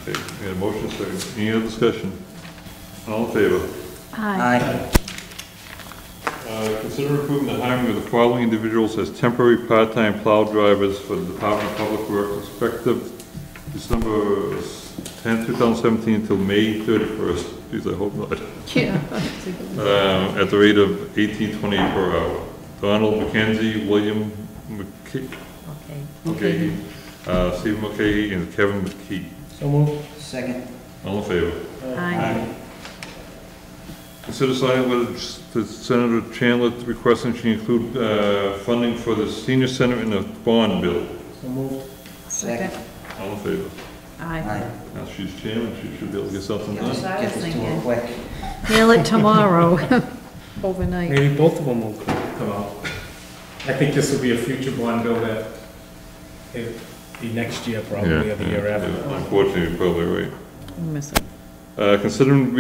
Okay, we had a motion, second. Any other discussion? All in favor? Aye. Consider approving the hiring of the following individuals as temporary part-time plow drivers for the Department of Public Works effective December 10, 2017 until May 31st. Jeez, I hope not. Yeah. At the rate of $18.28 per hour. Donald McKenzie, William McKee, Okay. Stephen McKay, and Kevin McKee. So moved. Second. All in favor? Aye. Consider signing a letter to Senator Chandler requesting she include funding for the senior center in the bond bill. So moved. Second. All in favor? Aye. Aye. Now she's chairman, she should be able to get something Get this done. I was to her thinking. quick. Mail it tomorrow, overnight. Maybe both of them will come out. I think this will be a future bond bill that, it'll be next year probably, or the year after. Yeah, unfortunately, you're probably right. Miss it. Considering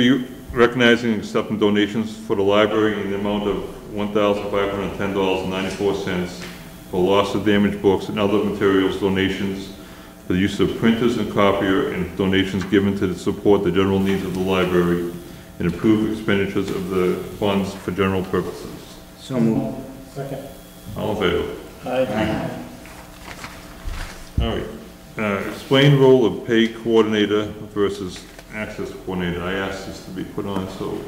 recognizing and accepting donations for the library in the amount of $1,510.94 for loss of damaged books and other materials donations for the use of printers and copier, and donations given to support the general needs of the library and improve expenditures of the funds for general purposes. So moved. Second. All in favor? Aye. All right. Explain role of pay coordinator versus access coordinator. I asked this to be put on so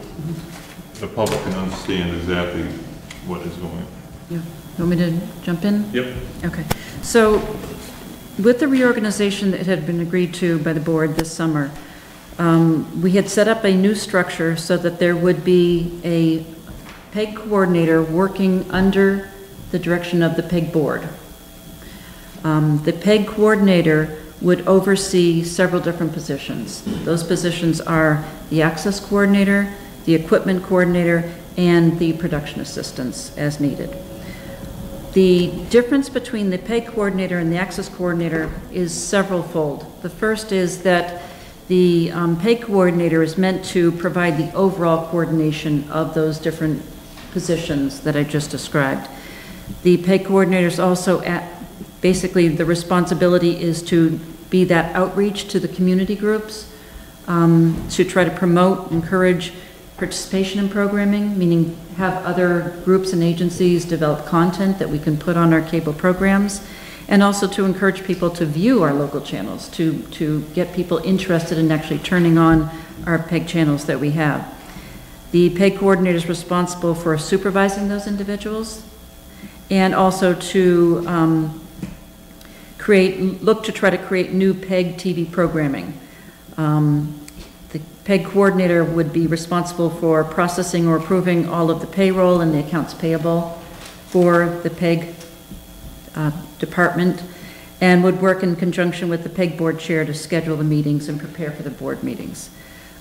the public can understand exactly what is going on. You want me to jump in? Yep. Okay. So with the reorganization that had been agreed to by the board this summer, we had set up a new structure so that there would be a PEG coordinator working under the direction of the PEG board. The PEG coordinator would oversee several different positions. Those positions are the access coordinator, the equipment coordinator, and the production assistants as needed. The difference between the PEG coordinator and the access coordinator is several-fold. The first is that the PEG coordinator is meant to provide the overall coordination of those different positions that I just described. The PEG coordinator is also basically the responsibility is to be that outreach to the community groups, to try to promote, encourage participation in programming, meaning have other groups and agencies develop content that we can put on our cable programs, and also to encourage people to view our local channels, to get people interested in actually turning on our PEG channels that we have. The PEG coordinator is responsible for supervising those individuals, and also to look to try to create new PEG TV programming. The PEG coordinator would be responsible for processing or approving all of the payroll and the accounts payable for the PEG department, and would work in conjunction with the PEG board chair to schedule the meetings and prepare for the board meetings.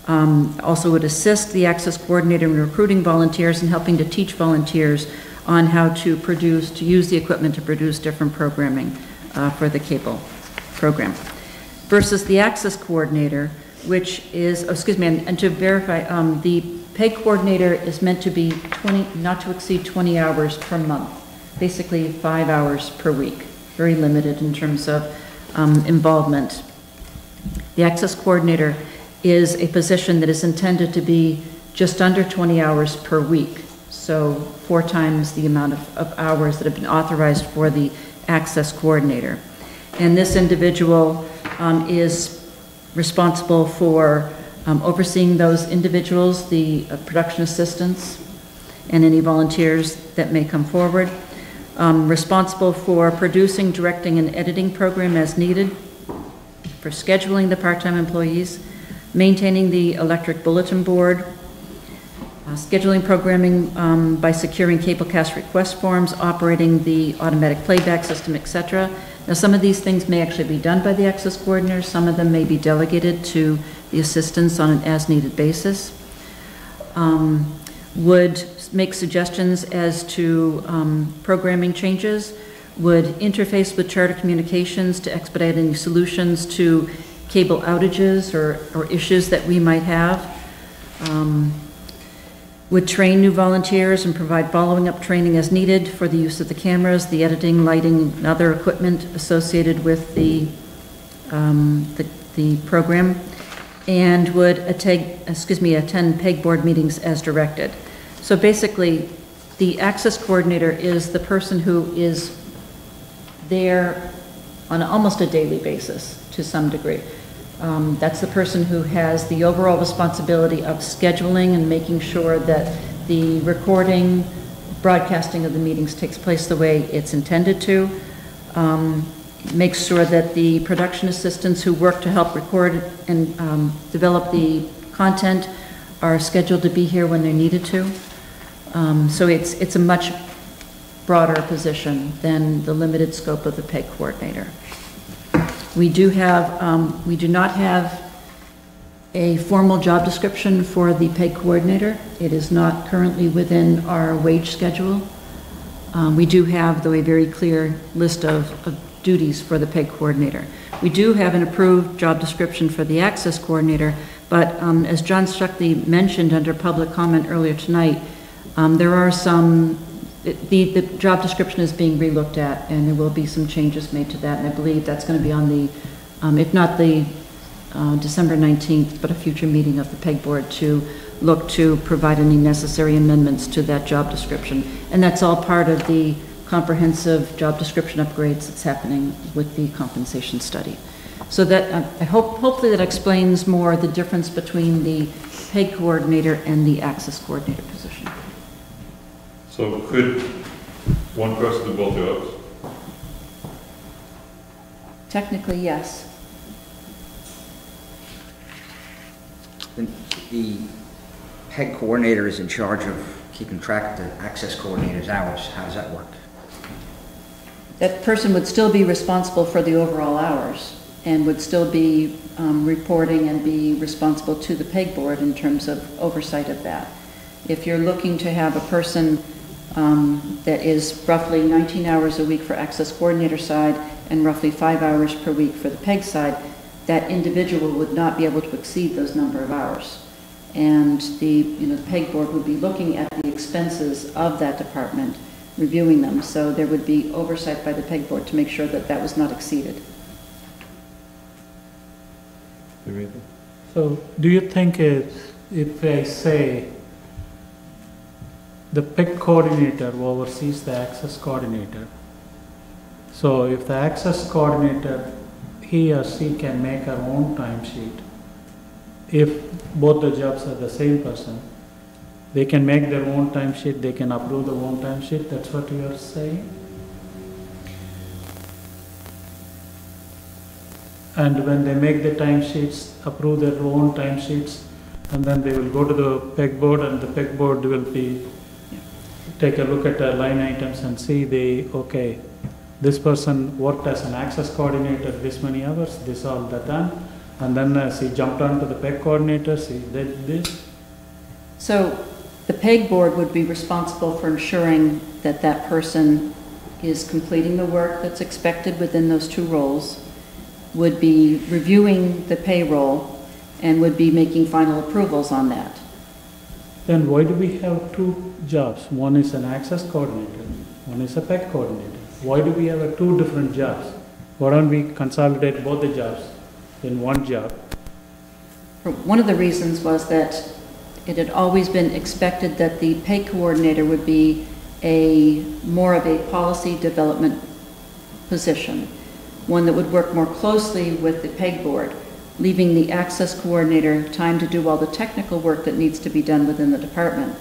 Also would assist the access coordinator in recruiting volunteers and helping to teach volunteers on how to use the equipment to produce different programming for the cable program. Versus the access coordinator, which is, and to verify, the PEG coordinator is meant to be not to exceed 20 hours per month, basically 5 hours per week, very limited in terms of involvement. The access coordinator is a position that is intended to be just under 20 hours per week, so 4 times the amount of hours that have been authorized for the access coordinator. And this individual is responsible for overseeing those individuals, the production assistants, and any volunteers that may come forward. Responsible for producing, directing, and editing program as needed, for scheduling the part-time employees, maintaining the electric bulletin board, scheduling programming by securing cablecast request forms, operating the automatic playback system, etc. Now, some of these things may actually be done by the access coordinator. Some of them may be delegated to the assistants on an as-needed basis. Would make suggestions as to programming changes, would interface with Charter Communications to expedite any solutions to cable outages or issues that we might have. Would train new volunteers and provide following up training as needed for the use of the cameras, the editing, lighting, and other equipment associated with the program, and would attend PEG board meetings as directed. So basically, the access coordinator is the person who is there on almost a daily basis to some degree. That's the person who has the overall responsibility of scheduling and making sure that the recording, broadcasting of the meetings takes place the way it's intended to. Makes sure that the production assistants who work to help record and develop the content are scheduled to be here when they're needed to. So it's a much broader position than the limited scope of the PEG coordinator. We do not have a formal job description for the PEG coordinator. It is not currently within our wage schedule. We do have, though, a very clear list of duties for the PEG coordinator. We do have an approved job description for the access coordinator, but as John Stuckley mentioned under public comment earlier tonight, there are some. The job description is being relooked at, and there will be some changes made to that, and I believe that's going to be on the, if not the December 19th, but a future meeting of the PEG board to look to provide any necessary amendments to that job description. And that's all part of the comprehensive job description upgrades that's happening with the compensation study. So that, hopefully that explains more the difference between the PEG coordinator and the access coordinator position. So could one person do both jobs? Technically, yes. The PEG coordinator is in charge of keeping track of the access coordinator's hours. How does that work? That person would still be responsible for the overall hours and would still be reporting and be responsible to the PEG board in terms of oversight of that. If you're looking to have a person that is roughly 19 hours a week for access coordinator side and roughly 5 hours per week for the PEG side, that individual would not be able to exceed those number of hours. And the PEG board would be looking at the expenses of that department, reviewing them. So there would be oversight by the PEG board to make sure that that was not exceeded. So do you think if I say the PEG coordinator oversees the access coordinator, so if the access coordinator, he or she can make her own timesheet, if both the jobs are the same person, they can make their own timesheet, they can approve their own timesheet, that's what you are saying? And when they make the timesheets, approve their own timesheets, and then they will go to the PEG board, and the PEG board will be, take a look at the line items and see okay, this person worked as an access coordinator this many hours, this all that done, and then she jumped on to the PEG coordinator, she did this. So the PEG board would be responsible for ensuring that that person is completing the work that's expected within those two roles, would be reviewing the payroll, and would be making final approvals on that. Then why do we have two jobs? One is an access coordinator, one is a PEG coordinator. Why do we have two different jobs? Why don't we consolidate both the jobs in one job? One of the reasons was that it had always been expected that the PEG coordinator would be more of a policy development position, one that would work more closely with the PEG board, leaving the access coordinator time to do all the technical work that needs to be done within the department.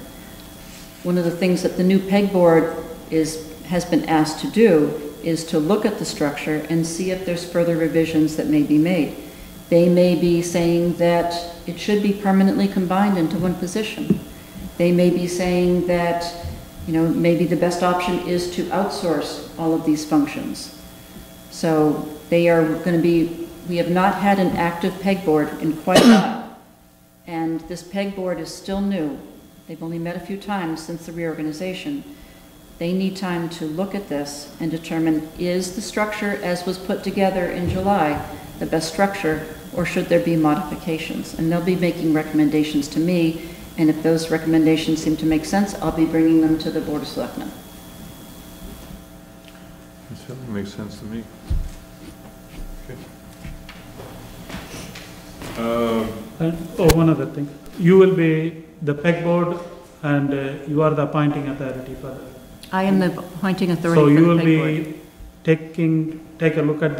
One of the things that the new PEG board has been asked to do is to look at the structure and see if there's further revisions that may be made. They may be saying that it should be permanently combined into one position. They may be saying that, maybe the best option is to outsource all of these functions. So they are going to be, we have not had an active PEG board in quite a while. And this PEG board is still new. They've only met a few times since the reorganization. They need time to look at this and determine, is the structure as was put together in July the best structure, or should there be modifications? And they'll be making recommendations to me, and if those recommendations seem to make sense, I'll be bringing them to the Board of Selectmen. It certainly makes sense to me. Okay. One other thing. You will be the PEG board, and you are the appointing authority for that. I am the appointing authority So for you the will PEG board. be take a look at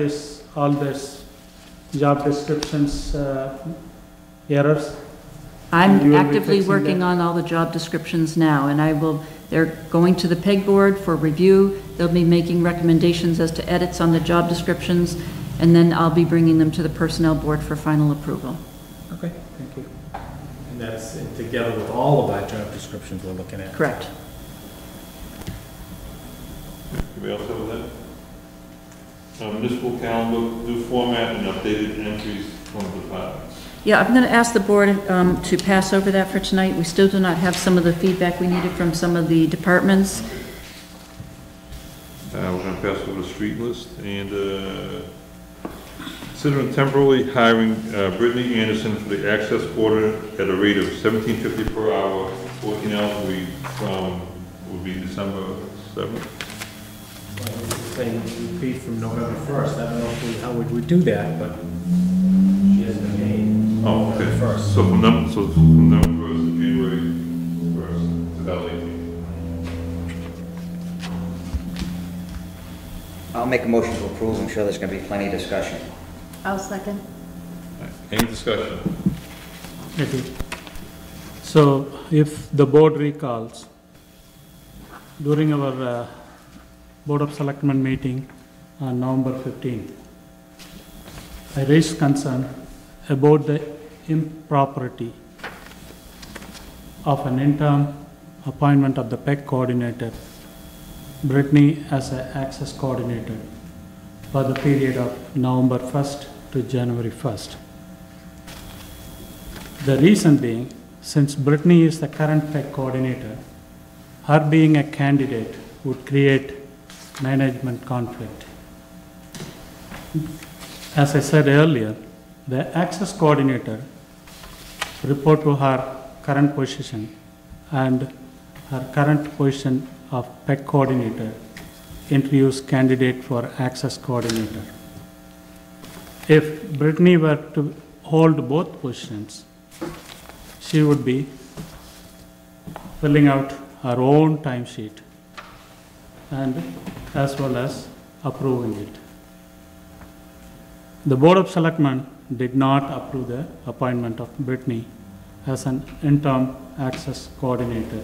all this job descriptions, errors? And you I'm will be actively fixing working that? on all the job descriptions now, and they're going to the PEG board for review. They'll be making recommendations as to edits on the job descriptions, and then I'll be bringing them to the personnel board for final approval. Okay, thank you. And that's together with all of our job descriptions we're looking at. Correct. Anybody else have that? Municipal calendar, new format and updated entries from the departments. Yeah, I'm going to ask the board to pass over that for tonight. We still do not have some of the feedback we needed from some of the departments. We're gonna pass over the street list and, considering temporarily hiring Brittany Anderson for the access order at a rate of $17.50 per hour, 14 hours a week would be December 7th. Saying repeat from November 1st. I don't know how would we do that, but she has been paid. Oh, okay. First. So from November 1st to January 1st, 2018. I'll make a motion to approve. I'm sure there's going to be plenty of discussion. I'll second. Any discussion? Okay. So if the board recalls, during our Board of Selectmen meeting on November 15th, I raised concern about the impropriety of an interim appointment of the PEG coordinator, Brittany as an access coordinator, for the period of November 1st to January 1st. The reason being, since Brittany is the current PEG coordinator, her being a candidate would create management conflict. As I said earlier, the access coordinator report to her current position, and her current position of PEC coordinator interviews candidate for access coordinator. If Brittany were to hold both positions, she would be filling out her own timesheet and as well as approving it. The Board of Selectmen did not approve the appointment of Brittany as an interim access coordinator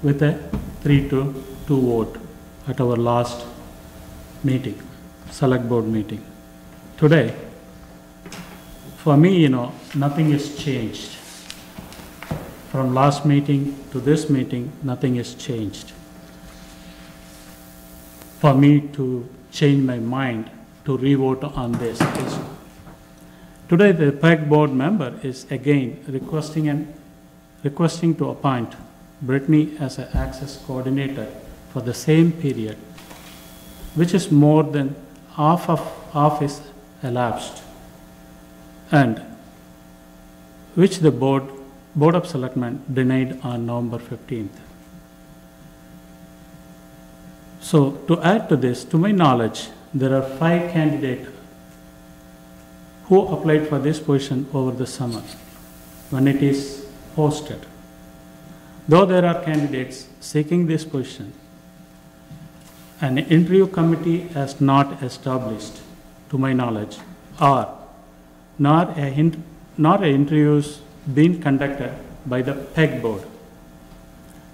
with a 3-2 vote at our last meeting, select board meeting. Today, for me, nothing has changed. From last meeting to this meeting, nothing has changed. For me to change my mind to re-vote on this issue. Today, the PEC board member is again requesting to appoint Brittany as an access coordinator for the same period, which is more than half is elapsed, and which the Board of Selectmen denied on November 15th. So to add to this, to my knowledge, there are 5 candidates who applied for this position over the summer when it is posted. Though there are candidates seeking this position, an interview committee has not established, to my knowledge, or nor interviews been conducted by the PEC board.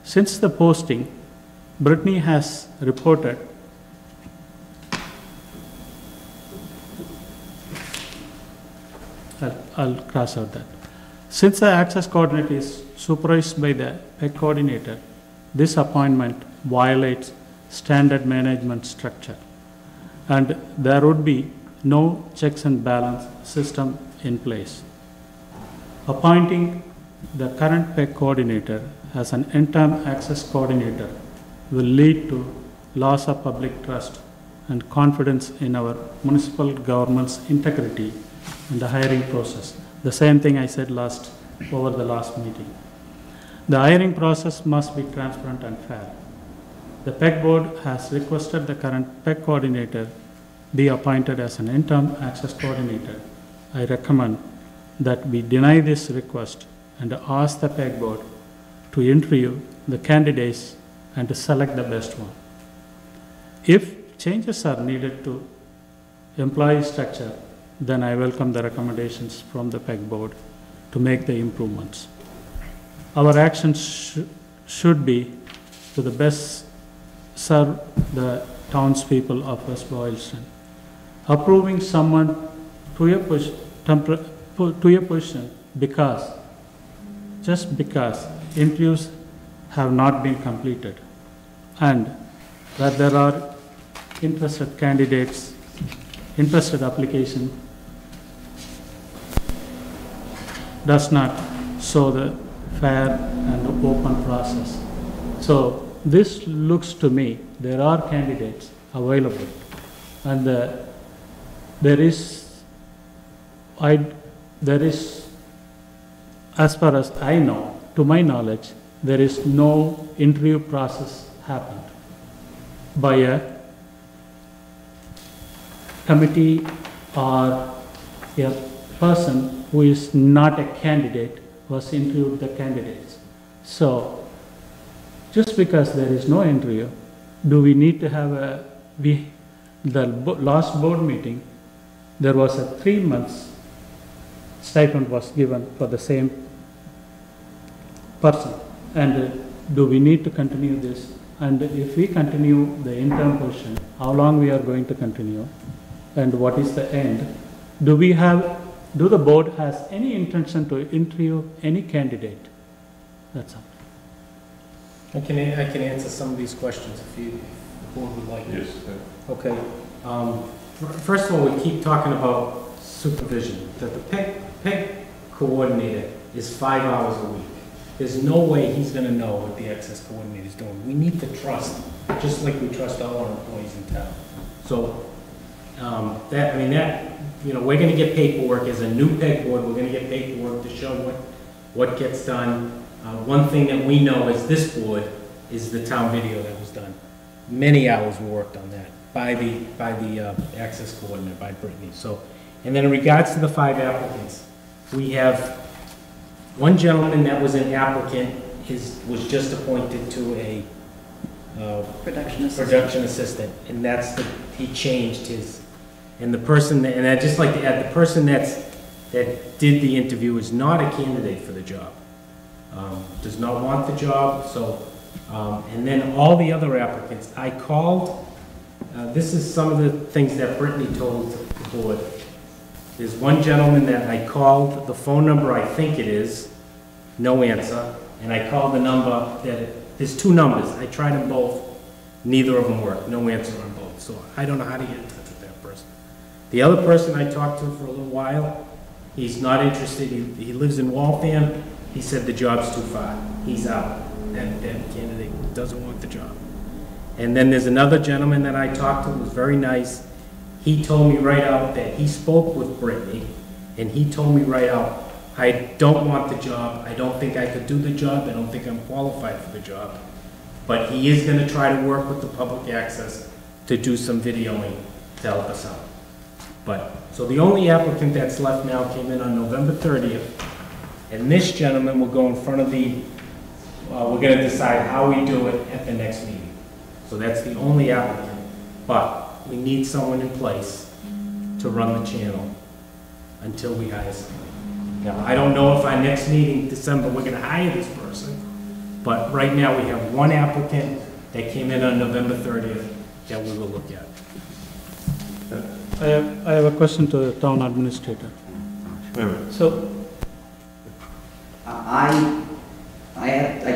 Since the posting, Brittany has reported I'll cross out that. Since the access coordinator is supervised by the PEC coordinator, this appointment violates standard management structure, and there would be no checks and balance system in place. Appointing the current PEC coordinator as an interim access coordinator will lead to loss of public trust and confidence in our municipal government's integrity in the hiring process. The same thing I said over the last meeting. The hiring process must be transparent and fair. The PEC board has requested the current PEC coordinator be appointed as an interim access coordinator. I recommend that we deny this request and ask the PEC board to interview the candidates and to select the best one. If changes are needed to employee structure, then I welcome the recommendations from the PEC board to make the improvements. Our actions should be to the best serve the townspeople of West Boylston. Approving someone to a position just because interviews have not been completed and that there are interested candidates, interested application does not show the fair and open process. So this looks to me, there are candidates available, and there is, as far as I know, to my knowledge, there is no interview process happened by a committee or a person who is not a candidate was interviewed the candidates. So just because there is no interview, do we need to have the last board meeting, there was a 3 months stipend was given for the same person. And do we need to continue this? And if we continue the interim position, how long we are going to continue? And what is the end? Do the board has any intention to interview any candidate? That's all. I can answer some of these questions if the board would like. Yes. Okay. First of all, we keep talking about supervision. That the PEC coordinator is 5 hours a week. There's no way he's gonna know what the access coordinator's doing. We need to trust, just like we trust all our employees in town. So, we're gonna get paperwork as a new peg board, we're gonna get paperwork to show what gets done. One thing that we know as this board is the town video that was done. Many hours were worked on that by the access coordinator, by Brittany. So, and then in regards to the 5 applicants, we have one gentleman that was an applicant, was just appointed to a production assistant, and he changed his, and the person, and I'd just like to add, the person that did the interview is not a candidate for the job. Does not want the job, so, and then all the other applicants, I called, this is some of the things that Brittany told the board. There's one gentleman that I called, the phone number I think it is, no answer, and I called the number there's 2 numbers, I tried them both, neither of them worked, no answer on both, so I don't know how to get in touch with that person. The other person I talked to for a little while, he's not interested, he lives in Waltham, he said the job's too far, he's out, that candidate doesn't want the job. And then there's another gentleman that I talked to, who was very nice, he told me right out that he spoke with Brittany, and he told me right out, I don't want the job, I don't think I could do the job, I don't think I'm qualified for the job. But he is gonna try to work with the public access to do some videoing to help us out. So the only applicant that's left now came in on November 30th, and this gentleman will go in front of we're gonna decide how we do it at the next meeting. So that's the only applicant, but we need someone in place to run the channel until we hire somebody. Now, I don't know if our next meeting, December, we're gonna hire this person, but right now we have one applicant that came in on November 30th that we will look at. I have a question to the town administrator. Wait a minute. So, I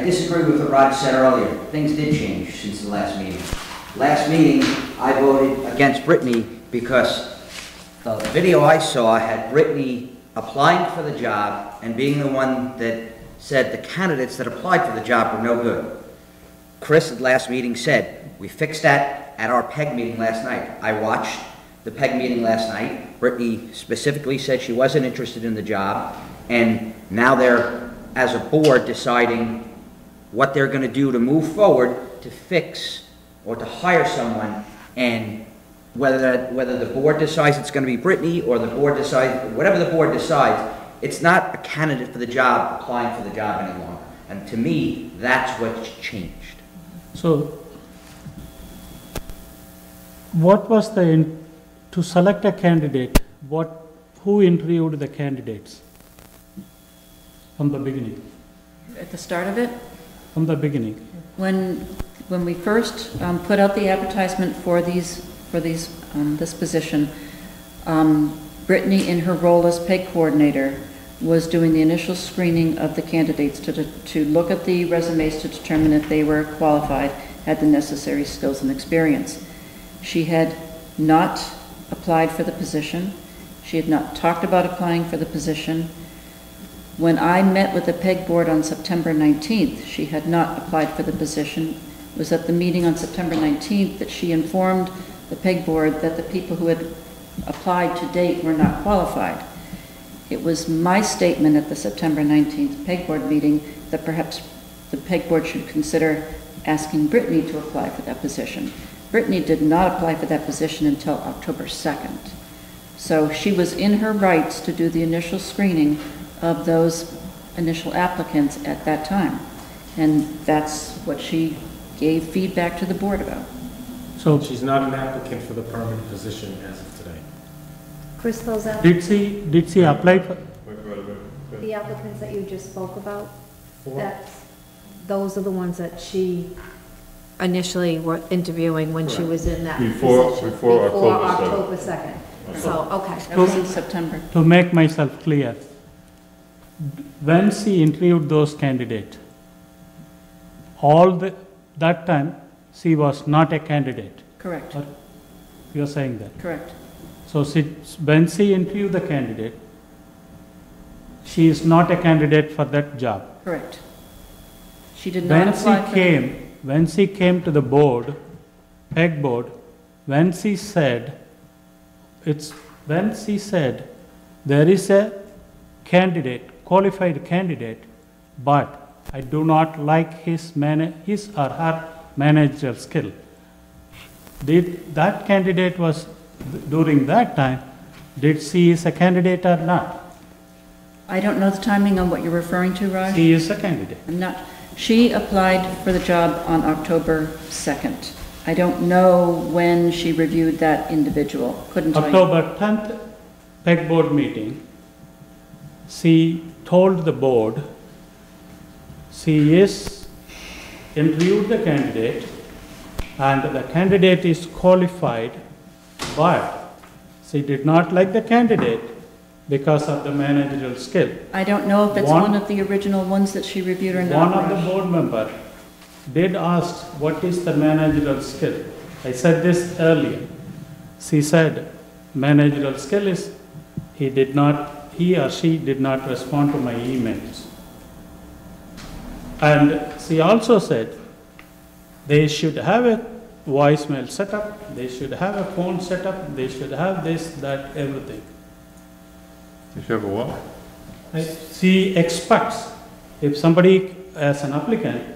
disagree with what Rod said earlier. Things did change since the last meeting. Last meeting, I voted against Brittany because the video I saw had Brittany applying for the job and being the one that said the candidates that applied for the job were no good. Chris at last meeting said, we fixed that at our PEG meeting last night. I watched the PEG meeting last night. Brittany specifically said she wasn't interested in the job, and now they're, as a board, deciding what they're going to do to move forward to fix or to hire someone, and whether the board decides it's going to be Brittany or the board decides, whatever the board decides, it's not a candidate for the job applying for the job any longer. And to me, that's what's changed. so what was to select a candidate, who interviewed the candidates from the beginning? At the start of it, From the beginning? when we first put out the advertisement for this position, Brittany, in her role as PEG coordinator, was doing the initial screening of the candidates to look at the resumes to determine if they were qualified, had the necessary skills and experience. She had not applied for the position. She had not talked about applying for the position. When I met with the PEG board on September 19th, she had not applied for the position. It was at the meeting on September 19th that she informed the PEG board that the people who had applied to date were not qualified. It was my statement at the September 19th PEG board meeting that perhaps the PEG board should consider asking Brittany to apply for that position. Brittany did not apply for that position until October 2nd. So she was in her rights to do the initial screening of those initial applicants at that time. And that's what she gave feedback to the board about. So She's not an applicant for the permanent position as of today. Chris, those did she apply for, the applicants that you just spoke about, Four. those are the ones that she initially were interviewing when she was in that Before position. October 2nd. So, okay. That was in September. to make myself clear, when she interviewed those candidates, that time, she was not a candidate. Correct, Or you're saying that? correct. So when she interviewed the candidate, she is not a candidate for that job. Correct. She did not apply for... When she came to the board, PEG board, when she said, there is a candidate, qualified candidate, but I do not like his or her managerial skill. Did that candidate was, during that time, did she is a candidate or not? I don't know the timing on what you're referring to, Raj. She is a candidate. I'm not, she applied for the job on October 2nd. I don't know when she reviewed that individual, couldn't tell you. October 10th, PEG board meeting, she told the board she is interviewed the candidate and the candidate is qualified, but she did not like the candidate because of the managerial skill. I don't know if it's one of the original ones that she reviewed or not. One of the board member did ask, what is the managerial skill? I said this earlier. She said, managerial skill is, he or she did not respond to my emails. And she also said, they should have a voicemail setup, they should have a phone setup, they should have this, that, everything. You should have a what? She expects, if somebody as an applicant,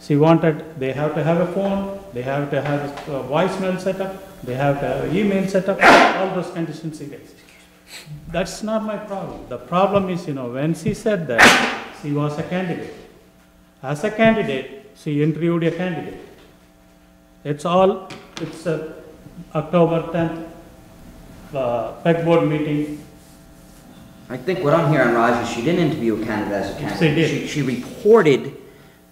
they have to have a phone, they have to have a voicemail setup, they have to have an email setup, all those conditions she gets. That's not my problem. The problem is, when she said that, she was a candidate. As a candidate, she interviewed a candidate. It's October 10th, PEG board meeting. I think what I'm hearing, Raj, is she didn't interview a candidate as a candidate. She did. She reported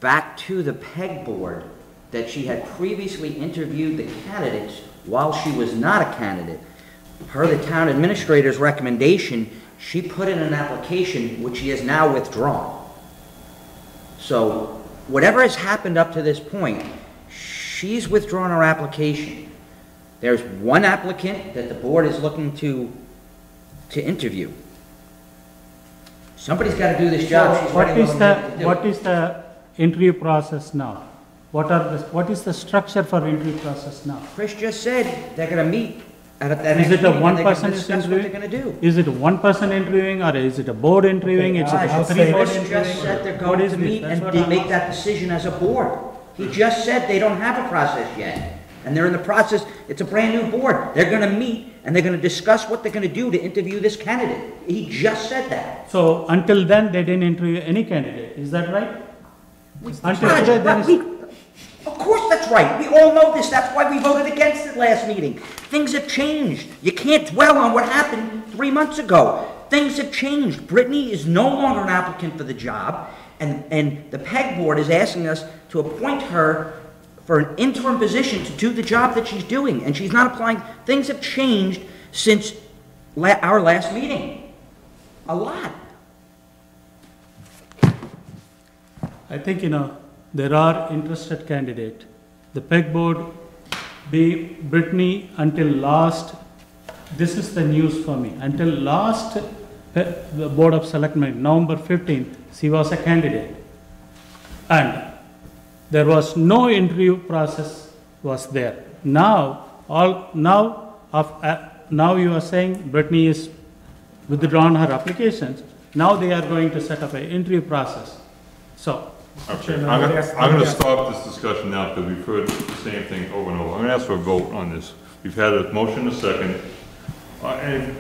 back to the PEG board that she had previously interviewed the candidates while she was not a candidate. Per the town administrator's recommendation, she put in an application which she has now withdrawn. So whatever has happened up to this point, she's withdrawn her application. There's one applicant that the board is looking to interview. Somebody's got to do this job. She's What ready is to do what it. is the interview process now? What is the structure for interview process now? Chris just said they're going to meet at that Is next it a meeting one and they're person going to discuss what they're going to do. Is it one person interviewing or is it a board interviewing? It's a Guys, three board Chris interviewing? just said they're What going is to this? meet That's and what I'm make that decision as a board. He just said they don't have a process yet. And they're in the process, it's a brand new board. They're going to meet and they're going to discuss what they're going to do to interview this candidate. He just said that. So until then, they didn't interview any candidate, is that right? Until Raj, today, there is. Of course that's right. We all know this. That's why we voted against it last meeting. Things have changed. You can't dwell on what happened 3 months ago. Things have changed. Brittany is no longer an applicant for the job, and the PEG board is asking us to appoint her for an interim position to do the job that she's doing, and she's not applying. Things have changed since our last meeting. A lot. I think, there are interested candidate. The PEG board, Brittany, until last, this is the news for me, until last the Board of Selectmen, November 15th, she was a candidate. And there was no interview process was there. Now you are saying Brittany is withdrawn her applications. Now they are going to set up an interview process. So, Okay, I'm gonna stop this discussion now because we've heard the same thing over and over. I'm gonna ask for a vote on this. We've had a motion, a second. And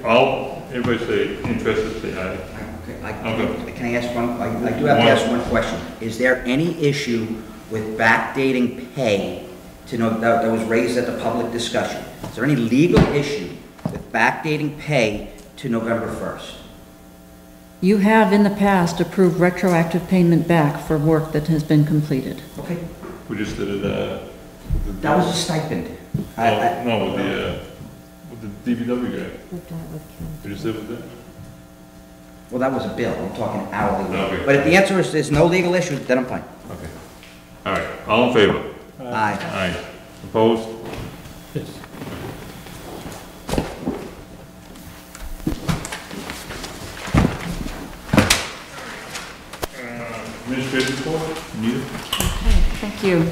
everybody say, interested, say aye. Okay, can I ask one, I do have to ask one question. Is there any issue with backdating pay to know, that was raised at the public discussion? Is there any legal issue with backdating pay to November 1st? You have in the past approved retroactive payment back for work that has been completed. Okay, We just did it, that was a stipend. no, with the DPW guy. We just did with that? Well, that was a bill, I'm talking hourly rate. Okay. But if the answer is there's no legal issue, then I'm fine. Okay. All right, all in favor? Aye. Aye. Opposed? yes. Administrative report, need it? Thank you.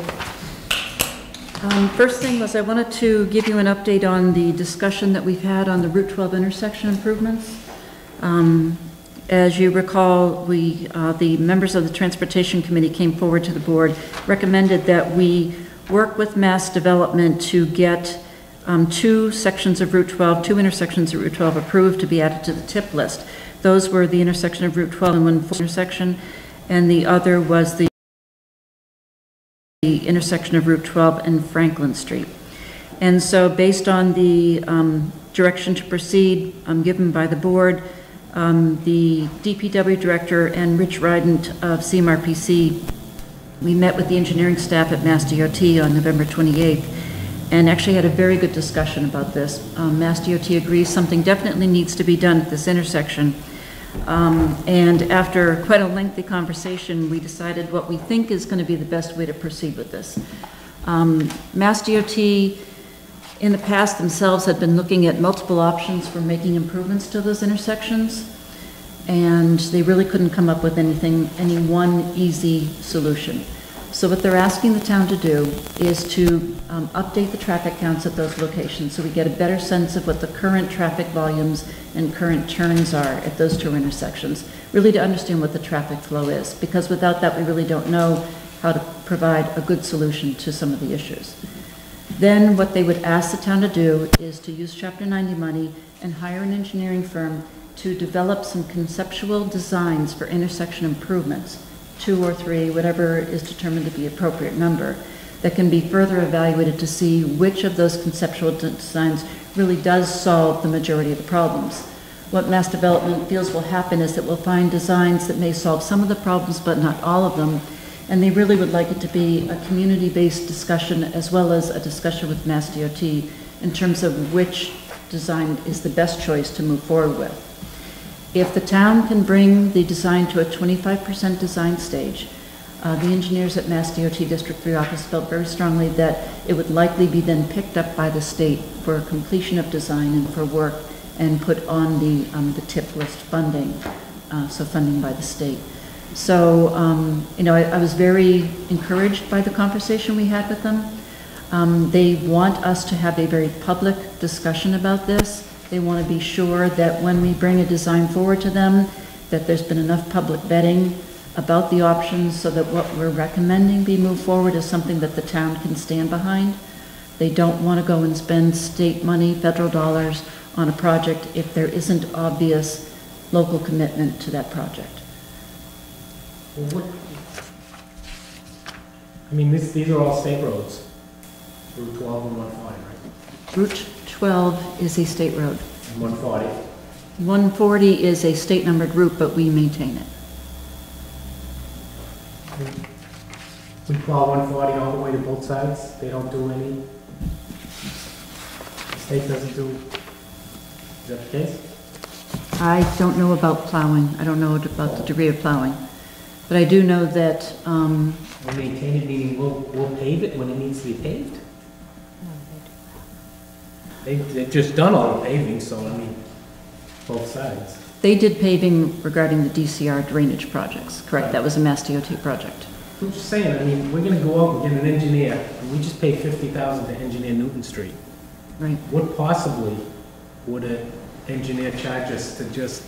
First thing was I wanted to give you an update on the discussion that we've had on the Route 12 intersection improvements. As you recall, the members of the Transportation Committee came forward to the board, recommended that we work with Mass Development to get two intersections of Route 12 approved to be added to the TIP list. Those were the intersection of Route 12 and 140 intersection, and the other was the intersection of Route 12 and Franklin Street. And so based on the direction to proceed given by the board, the DPW director and Rich Rydent of CMRPC, we met with the engineering staff at Mass DOT on November 28th and actually had a very good discussion about this. Mass DOT agrees something definitely needs to be done at this intersection. And after quite a lengthy conversation, we decided what we think is going to be the best way to proceed with this. Mass DOT in the past themselves had been looking at multiple options for making improvements to those intersections, and they really couldn't come up with any one easy solution. So what they're asking the town to do is to update the traffic counts at those locations so we get a better sense of what the current traffic volumes and current turns are at those two intersections, really to understand what the traffic flow is, because without that we really don't know how to provide a good solution to some of the issues. Then what they would ask the town to do is to use Chapter 90 money and hire an engineering firm to develop some conceptual designs for intersection improvements, 2 or 3, whatever is determined to be appropriate number, that can be further evaluated to see which of those conceptual designs really does solve the majority of the problems. What Mass Development feels will happen is that we'll find designs that may solve some of the problems but not all of them, and they really would like it to be a community-based discussion as well as a discussion with Mass DOT in terms of which design is the best choice to move forward with. If the town can bring the design to a 25% design stage, the engineers at Mass DOT District 3 office felt very strongly that it would likely be then picked up by the state for completion of design and for work and put on the TIP list funding, so funding by the state. So, I was very encouraged by the conversation we had with them. They want us to have a very public discussion about this. They want to be sure that when we bring a design forward to them, that there's been enough public vetting about the options so that what we're recommending be moved forward is something that the town can stand behind. They don't want to go and spend state money, federal dollars on a project if there isn't obvious local commitment to that project. Well, these are all state roads, Route 12 and 140, right? Route 12 is a state road. And 140. 140 is a state numbered route, but we maintain it. We plow 140 all the way to both sides. They don't do any. The state doesn't do. Is that the case? I don't know about plowing. I don't know about the degree of plowing. But I do know that We maintain it, meaning we'll pave it when it needs to be paved? They've just done all the paving, so both sides. they did paving regarding the DCR drainage projects, correct? That was a Mass DOT project. I'm just saying, we're gonna go out and get an engineer, and we just paid $50,000 to engineer Newton Street. Right. What possibly would an engineer charge us to just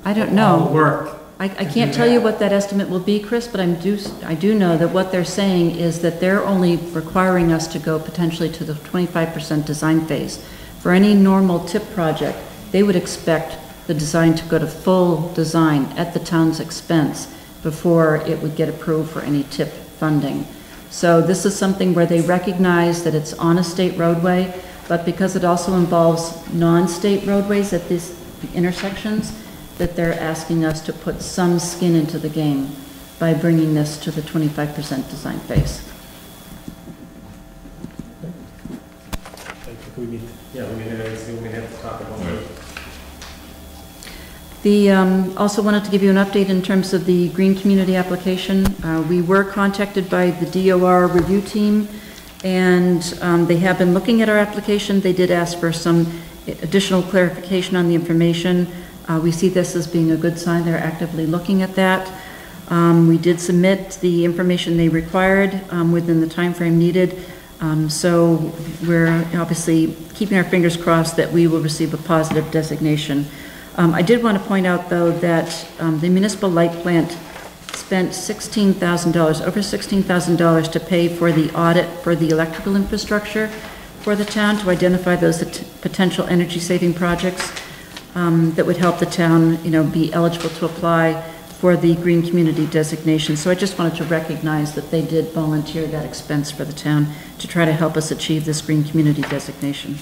I don't all the know. work? I can't tell you what that estimate will be, Chris, but I do know that what they're saying is that they're only requiring us to go potentially to the 25% design phase. For any normal TIP project, they would expect the design to go to full design at the town's expense before it would get approved for any TIP funding. So this is something where they recognize that it's on a state roadway, but because it also involves non-state roadways at these intersections, that they're asking us to put some skin into the game by bringing this to the 25% design phase. We're gonna have to talk about it. Also wanted to give you an update in terms of the green community application. We were contacted by the DOR review team, and they have been looking at our application. They did ask for some additional clarification on the information. We see this as being a good sign. They're actively looking at that. We did submit the information they required within the time frame needed. So we're obviously keeping our fingers crossed that we will receive a positive designation. I did want to point out, though, that the municipal light plant spent $16,000, over $16,000 to pay for the audit for the electrical infrastructure for the town to identify those potential energy-saving projects that would help the town, be eligible to apply for the green community designation. So I just wanted to recognize that they did volunteer that expense for the town to try to help us achieve this green community designation.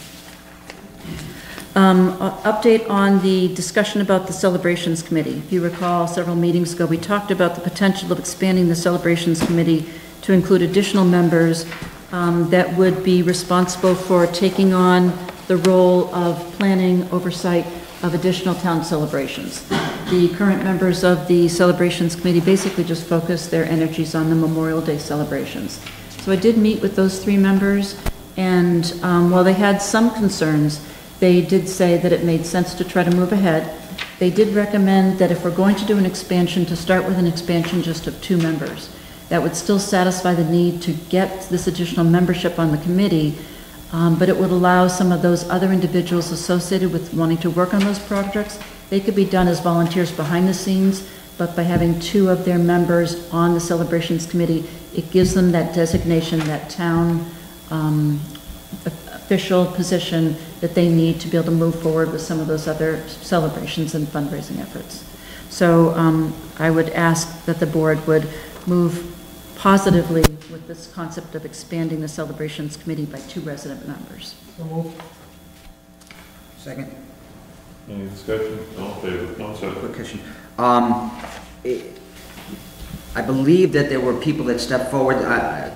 Update on the discussion about the Celebrations Committee. If you recall, several meetings ago, we talked about the potential of expanding the Celebrations Committee to include additional members that would be responsible for taking on the role of planning oversight of additional town celebrations. The current members of the Celebrations Committee basically just focus their energies on the Memorial Day celebrations. So I did meet with those 3 members, and while they had some concerns, they did say that it made sense to try to move ahead. They did recommend that if we're going to do an expansion, to start with an expansion just of 2 members. That would still satisfy the need to get this additional membership on the committee, but it would allow some of those other individuals associated with wanting to work on those projects. They could be done as volunteers behind the scenes, but by having 2 of their members on the Celebrations Committee, it gives them that designation, that town official position that they need to be able to move forward with some of those other celebrations and fundraising efforts. So I would ask that the board would move positively with this concept of expanding the Celebrations Committee by 2 resident members. Second. Any discussion? All in favor? No, sorry. Quick question. I believe that there were people that stepped forward,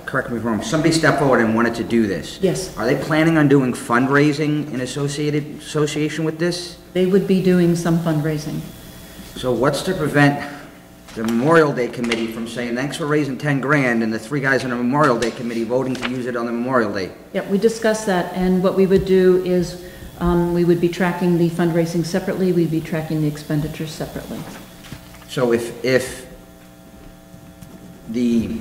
correct me if I'm wrong, somebody stepped forward and wanted to do this. Yes. Are they planning on doing fundraising in association with this? They would be doing some fundraising. So what's to prevent the Memorial Day Committee from saying, thanks for raising 10 grand, and the 3 guys on the Memorial Day Committee voting to use it on the Memorial Day? Yeah, we discussed that, and what we would do is we would be tracking the fundraising separately, we'd be tracking the expenditures separately. So if the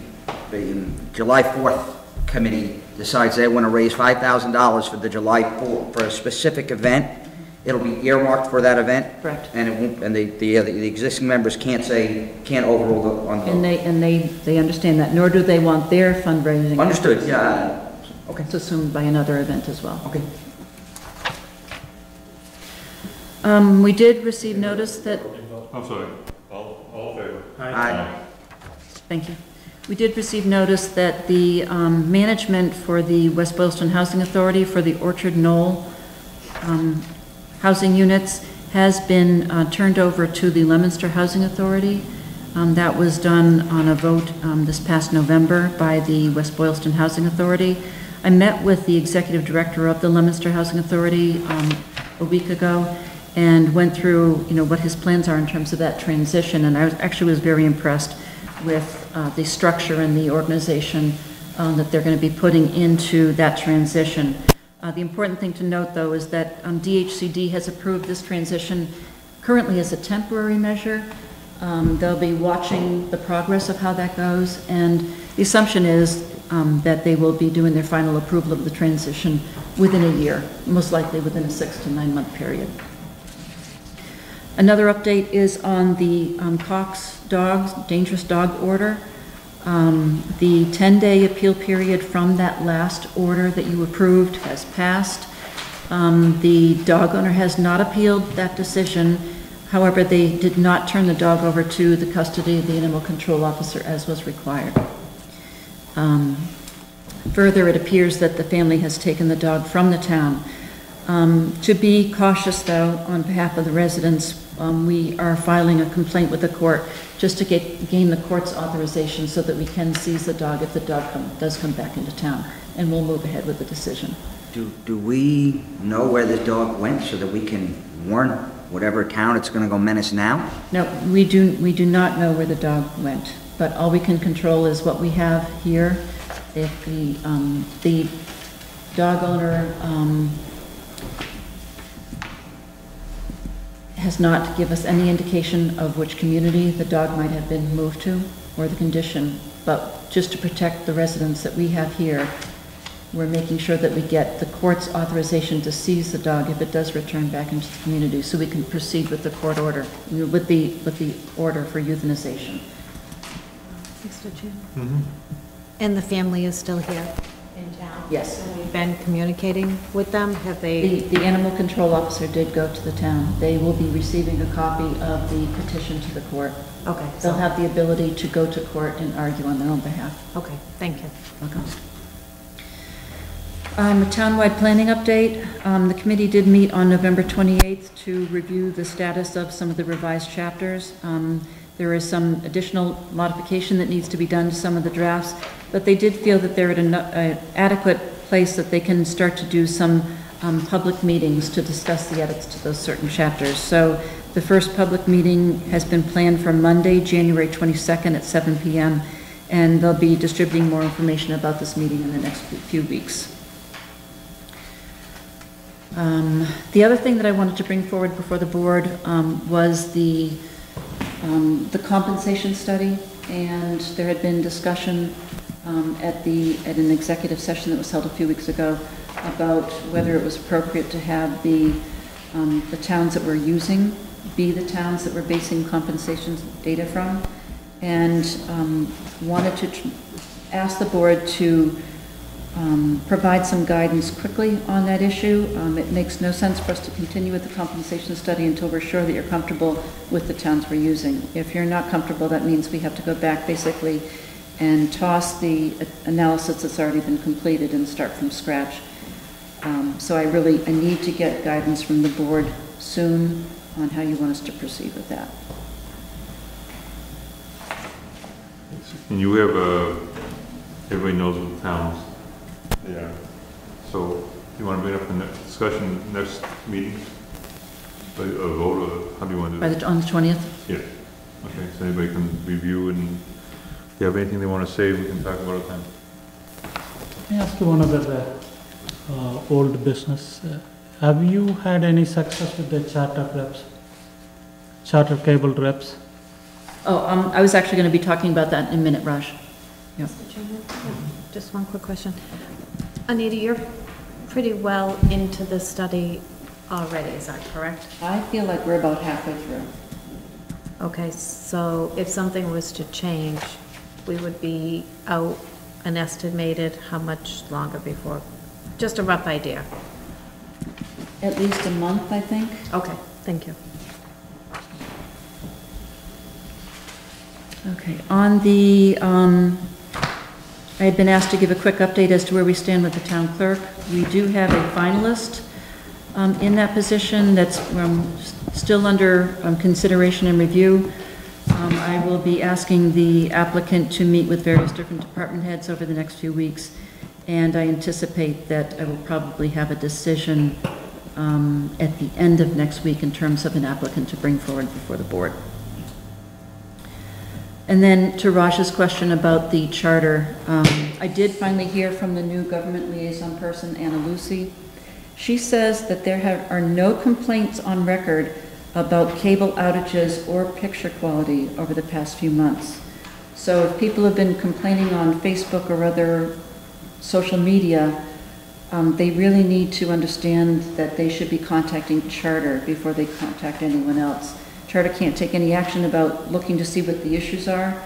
July 4th committee decides they want to raise $5,000 for the July 4th, for a specific event, it'll be earmarked for that event? Correct. And it won't, and the existing members can't overrule the, on the... And they understand that, nor do they want their fundraising. Understood, yeah. Okay. It's assumed by another event as well. Okay. We did receive notice that, I'm sorry. All in favor? Aye. thank you. We did receive notice that the management for the West Boylston Housing Authority for the Orchard Knoll housing units has been turned over to the Leominster Housing Authority. That was done on a vote this past November by the West Boylston Housing Authority. I met with the executive director of the Leominster Housing Authority a week ago and went through, what his plans are in terms of that transition. And I was very impressed with the structure and the organization that they're going to be putting into that transition. The important thing to note, though, is that DHCD has approved this transition currently as a temporary measure. They'll be watching the progress of how that goes, and the assumption is that they will be doing their final approval of the transition within a year, most likely within a 6 to 9 month period. Another update is on the Cox dogs, dangerous dog order. The 10-day appeal period from that last order that you approved has passed. The dog owner has not appealed that decision. However, they did not turn the dog over to the custody of the animal control officer as was required. Further, it appears that the family has taken the dog from the town. To be cautious, though, on behalf of the residents, we are filing a complaint with the court just to gain the court's authorization so that we can seize the dog if the dog does come back into town, and we'll move ahead with the decision. Do we know where this dog went so that we can warn whatever town it's going to go menace now? No, we do not know where the dog went, but all we can control is what we have here. If the dog owner has not given us any indication of which community the dog might have been moved to or the condition, but just to protect the residents that we have here, we're making sure that we get the court's authorization to seize the dog if it does return back into the community, so we can proceed with the court order, with the order for euthanization. Mr. Chairman? Mhm. And the family is still here in town? Yes. And we've been communicating with them? Have they? The animal control officer did go to the town. They will be receiving a copy of the petition to the court. Okay. They'll have the ability to go to court and argue on their own behalf. Okay, thank you. Welcome. A townwide planning update. The committee did meet on November 28th to review the status of some of the revised chapters. There is some additional modification that needs to be done to some of the drafts, but they did feel that they're at an adequate place that they can start to do some public meetings to discuss the edits to those certain chapters. So the first public meeting has been planned for Monday, January 22nd at 7 p.m., and they'll be distributing more information about this meeting in the next few weeks. The other thing that I wanted to bring forward before the board was the compensation study, and there had been discussion at an executive session that was held a few weeks ago about whether it was appropriate to have the towns that we're using be the towns that we're basing compensation data from, and wanted to ask the board to provide some guidance quickly on that issue. It makes no sense for us to continue with the compensation study until we're sure that you're comfortable with the towns we're using. If you're not comfortable, that means we have to go back basically and toss the analysis that's already been completed and start from scratch. So I need to get guidance from the board soon on how you want us to proceed with that. And you have everybody knows what the towns they are. So you want to bring up the next discussion, next meeting? A vote, or how do you want to do it? On the 20th? Yeah. Okay, so anybody can review, and if they have anything they want to say, we can talk about it then. May I ask you one other old business? Have you had any success with the charter reps? Charter cable reps? Oh, I was actually going to be talking about that in a minute, Raj. Yeah. Mr. Chairman? Just one quick question. Anita, you're pretty well into the study already, is that correct? I feel like we're about halfway through. Okay, so if something was to change, we would be out an estimated how much longer before? Just a rough idea. At least a month, I think. Okay, thank you. Okay, on the, I had been asked to give a quick update as to where we stand with the town clerk. We do have a finalist in that position that's still under consideration and review. I will be asking the applicant to meet with various different department heads over the next few weeks, and I anticipate that I will probably have a decision at the end of next week in terms of an applicant to bring forward before the board. And then to Raj's question about the charter, I did finally hear from the new government liaison person, Anna Lucy. She says that there are no complaints on record about cable outages or picture quality over the past few months. So if people have been complaining on Facebook or other social media, they really need to understand that they should be contacting Charter before they contact anyone else. Charter can't take any action about looking to see what the issues are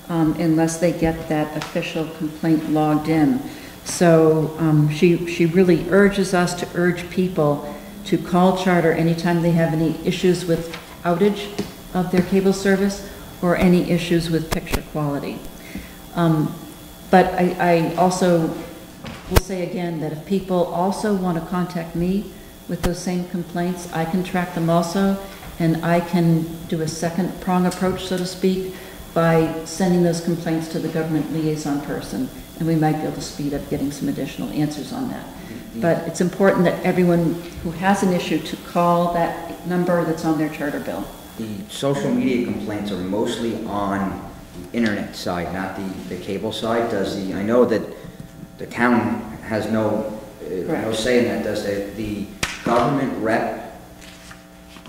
unless they get that official complaint logged in. So she really urges us to urge people to call Charter anytime they have any issues with outage of their cable service or any issues with picture quality. But I also will say again that if people also want to contact me with those same complaints, I can track them also, and I can do a second prong approach, so to speak, by sending those complaints to the government liaison person, and we might be able to speed up getting some additional answers on that. But it's important that everyone who has an issue to call that number that's on their charter bill. The social media complaints are mostly on the internet side, not the cable side. I know that the town has no say in that, does the government rep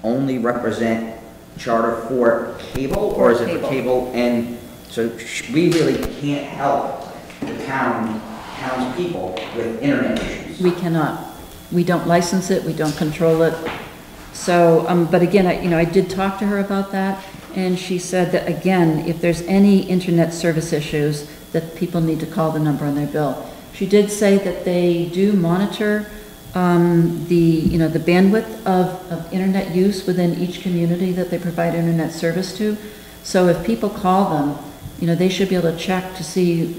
only represent Charter for cable, or is it for cable? And so we really can't help the townspeople with internet issues. We cannot. We don't license it, we don't control it. So, but again, I did talk to her about that, and she said that, again, if there's any internet service issues, that people need to call the number on their bill. She did say that they do monitor the bandwidth of internet use within each community that they provide internet service to. So if people call them, they should be able to check to see,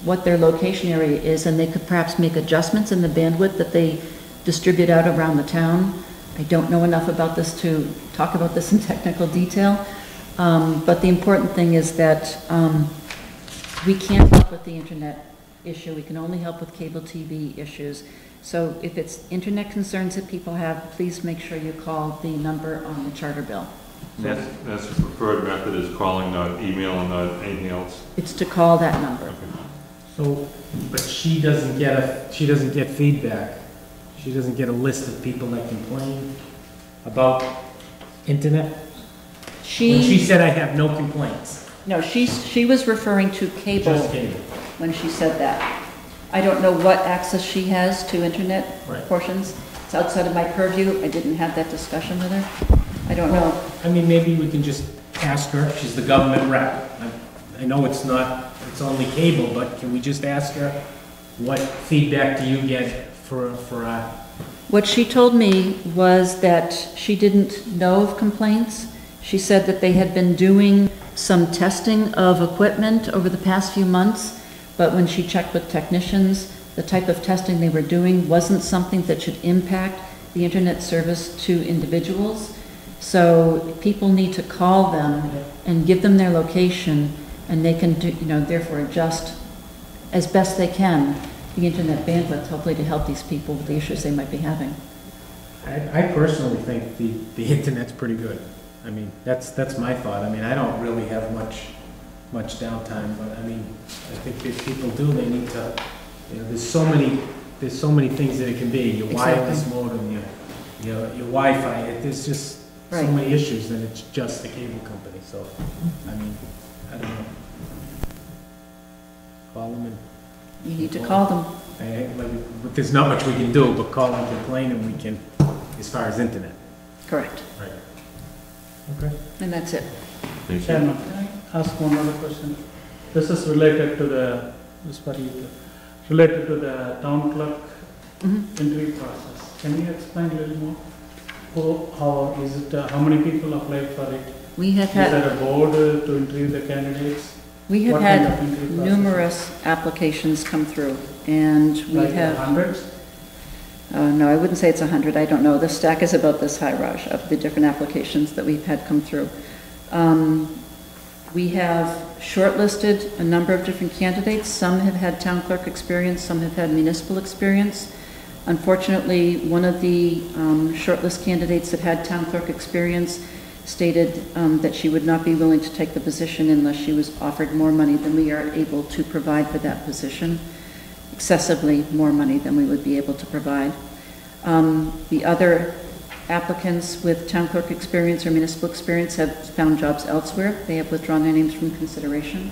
what their location area is, and they could perhaps make adjustments in the bandwidth that they distribute out around the town. I don't know enough about this to talk about this in technical detail, but the important thing is that we can't help with the internet issue. We can only help with cable TV issues. So if it's internet concerns that people have, please make sure you call the number on the charter bill. That's the preferred method, is calling, not email, and not anything else? It's to call that number. So, but she doesn't get feedback. She doesn't get a list of people that complain about internet? When she said, I have no complaints. No, she was referring to cable Just cable. when she said that. I don't know what access she has to internet Right. portions. It's outside of my purview. I didn't have that discussion with her. I don't know. I mean, maybe we can just ask her, she's the government rep. I know it's only cable, but can we just ask her, what feedback do you get for What she told me was that she didn't know of complaints. She said that they had been doing some testing of equipment over the past few months, but when she checked with technicians, the type of testing they were doing wasn't something that should impact the internet service to individuals. So people need to call them and give them their location, and they can do, therefore adjust as best they can the internet bandwidth, hopefully to help these people with the issues they might be having. I personally think the internet's pretty good. I mean, that's my thought. I mean, I don't really have much downtime, but I mean, I think if people do, they need to, there's so many things that it can be. Your wireless modem, your Wi-Fi, there's just so many issues, and it's just the cable company. So, I mean, I don't know. Call them and... You need to call them. But there's not much we can do, but call and complain, and we can, as far as internet. Correct. Right. Okay. And that's it. Thank you. Chairman, can I ask one other question? This is related to the town clerk interview process. Can you explain a little more? How is it, how many people applied for it? We have Is there had, a board to interview the candidates? we have What kind had of interview process? numerous applications come through, and we Like have, hundreds? no, I wouldn't say it's 100, I don't know. The stack is about this high, Raj, of the different applications that we've had come through. We have shortlisted a number of different candidates. Some have had town clerk experience, some have had municipal experience. Unfortunately, one of the shortlist candidates that had town clerk experience stated that she would not be willing to take the position unless she was offered more money than we are able to provide for that position, excessively more money than we would be able to provide. The other applicants with town clerk experience or municipal experience have found jobs elsewhere. They have withdrawn their names from consideration.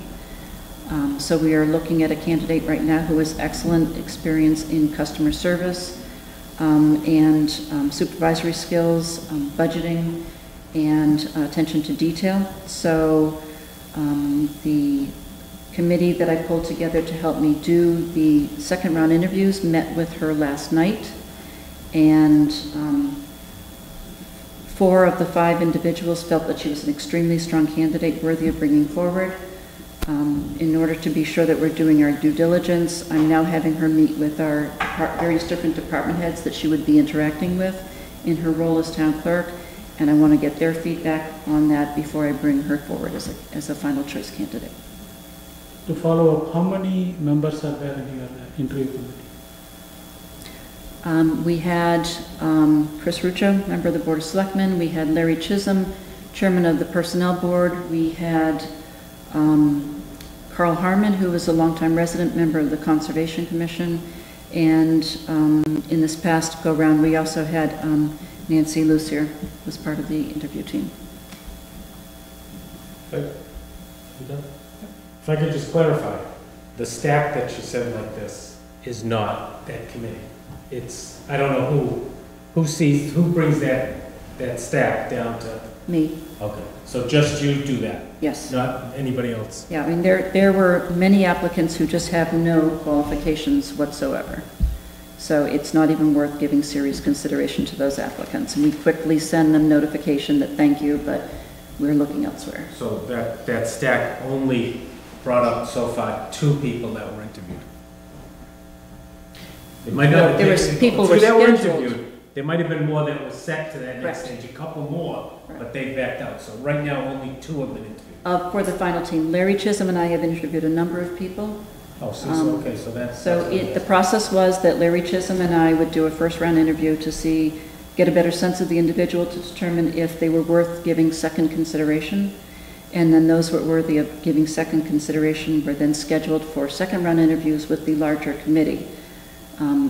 So we are looking at a candidate right now who has excellent experience in customer service and supervisory skills, budgeting, and attention to detail. So the committee that I pulled together to help me do the second round interviews met with her last night, and 4 of the 5 individuals felt that she was an extremely strong candidate worthy of bringing forward. In order to be sure that we're doing our due diligence, I'm now having her meet with our various different department heads that she would be interacting with in her role as town clerk, and I want to get their feedback on that before I bring her forward as a final choice candidate. To follow up, how many members are there in your interview committee? We had Chris Ruccio, member of the Board of Selectmen. We had Larry Chisholm, chairman of the Personnel Board. We had Carl Harmon, who was a longtime resident member of the Conservation Commission. And in this past go-round, we also had Nancy Lucier was part of the interview team. If I could just clarify, the stack that she said like this is not that committee. It's, I don't know who brings that stack down to, Me, okay, so just you do that, yes. not anybody else? Yeah, I mean, there were many applicants who just have no qualifications whatsoever. So it's not even worth giving serious consideration to those applicants. And we quickly send them notification that thank you, but we're looking elsewhere. So that stack only brought up so far 2 people that were interviewed. It might not. There was people were that were scheduled. interviewed. There might have been more that were set to that next Correct. stage, a couple more, Right. but they backed out. So right now, only 2 have been interviewed. For the final team, Larry Chisholm and I have interviewed a number of people. Oh, so, okay, so that's. So the process was that Larry Chisholm and I would do a first-round interview to get a better sense of the individual to determine if they were worth giving second consideration. And then those who were worthy of giving second consideration were then scheduled for second-round interviews with the larger committee.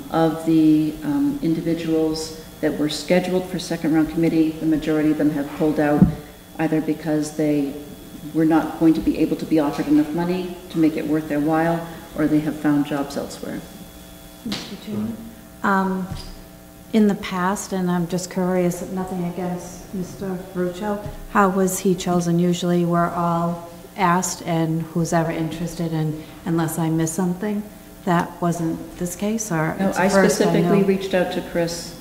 Of the individuals that were scheduled for second-round committee, the majority of them have pulled out either because they were not going to be able to be offered enough money to make it worth their while, or they have found jobs elsewhere. Mr. Chairman, in the past, and I'm just curious, nothing against Mr. Ruccio, how was he chosen? Usually we're all asked and who's ever interested, and unless I miss something, that wasn't this case, or No, it's the I first specifically know? reached out to Chris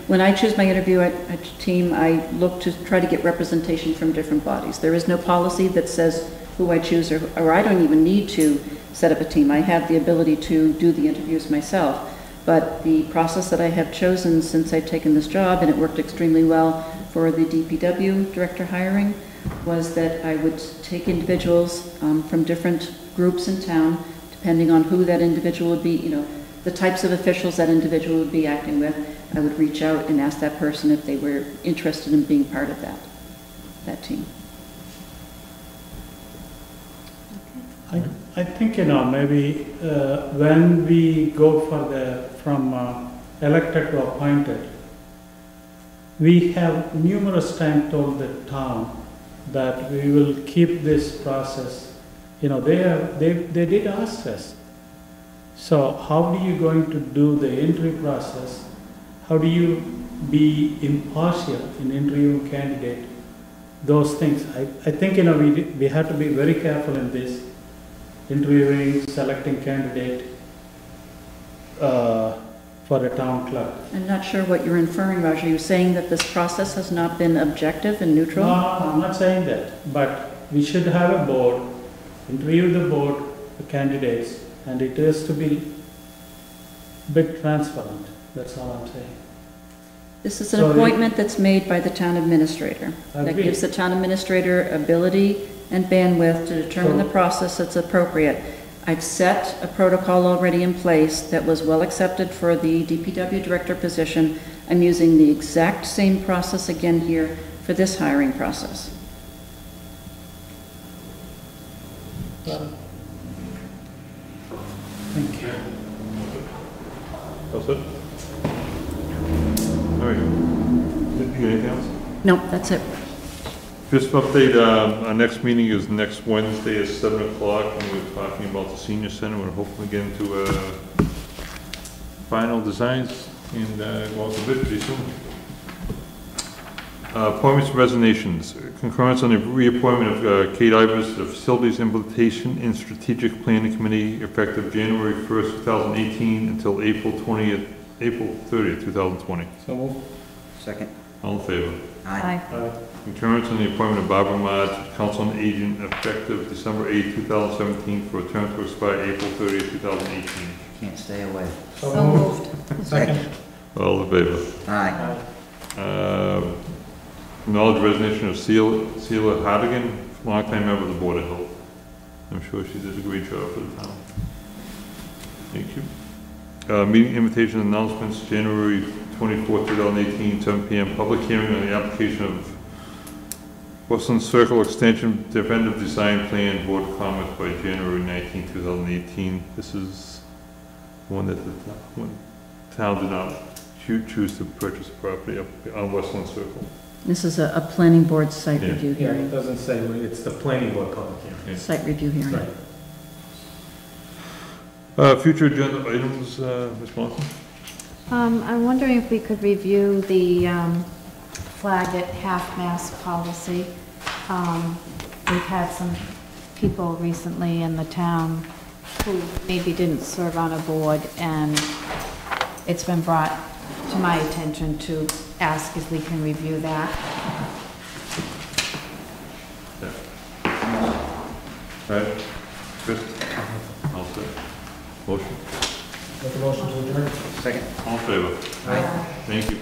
when I choose my interview at team, I look to try to get representation from different bodies. There is no policy that says who I choose, or I don't even need to set up a team. I have the ability to do the interviews myself. But the process that I have chosen since I've taken this job, and it worked extremely well for the DPW director hiring, was that I would take individuals from different groups in town, depending on who that individual would be, the types of officials that individual would be acting with. I would reach out and ask that person if they were interested in being part of that team. I think, maybe when we go from elected to appointed, we have numerous times told the town that we will keep this process. They did ask us. So how do you going to do the interview process? How do you be impartial in interviewing candidate? Those things. I think, we have to be very careful in this. Interviewing, selecting candidate for a town clerk. I'm not sure what you're inferring, Roger. You're saying that this process has not been objective and neutral? No, I'm not saying that, but we should have a board, interview the board, the candidates, and it has to be bit transparent. That's all I'm saying. This is an appointment that's made by the town administrator. That Agreed. gives the town administrator ability and bandwidth to determine the process that's appropriate. I've set a protocol already in place that was well accepted for the DPW director position. I'm using the exact same process again here for this hiring process. Thank you. That's it? All right. You got anything else? No, that's it. Just update, our next meeting is next Wednesday at 7 o'clock, and we're talking about the senior center. We're hoping to get into final designs and go out to bid pretty soon. Appointments and resignations. Concurrence on the reappointment of Kate Ivers to the Facilities Implementation and Strategic Planning Committee effective January 1st, 2018 until April 30th, 2020. So move. Second. All in favor? Aye. Concurrence on the appointment of Barbara Marge, Council on Agent, effective December 8, 2017, for a term to expire April 30, 2018. Can't stay away. So moved. Second. All in favor? Aye. Acknowledge resignation of Sheila Hardigan, longtime member of the Board of Health. I'm sure she did a great job for the town. Thank you. Meeting invitation announcements, January 24, 2018, 7 p.m. Public hearing on the application of Westland Circle Extension Definitive Design Plan, Board comments by January 19, 2018. This is one that the town did not choose to purchase a property up on Westland Circle. This is a planning board site Yeah. review Yeah, it hearing. doesn't say, it's the planning board public hearing. Yeah. Site review hearing. Right. Future agenda items, Ms. Monson? I'm wondering if we could review the flag at half-mast policy. We've had some people recently in the town who maybe didn't serve on a board, and it's been brought to my attention to ask if we can review that. All right, Chris? All set. Motion? Make a motion to adjourn? Second. All in favor? Aye. Thank you.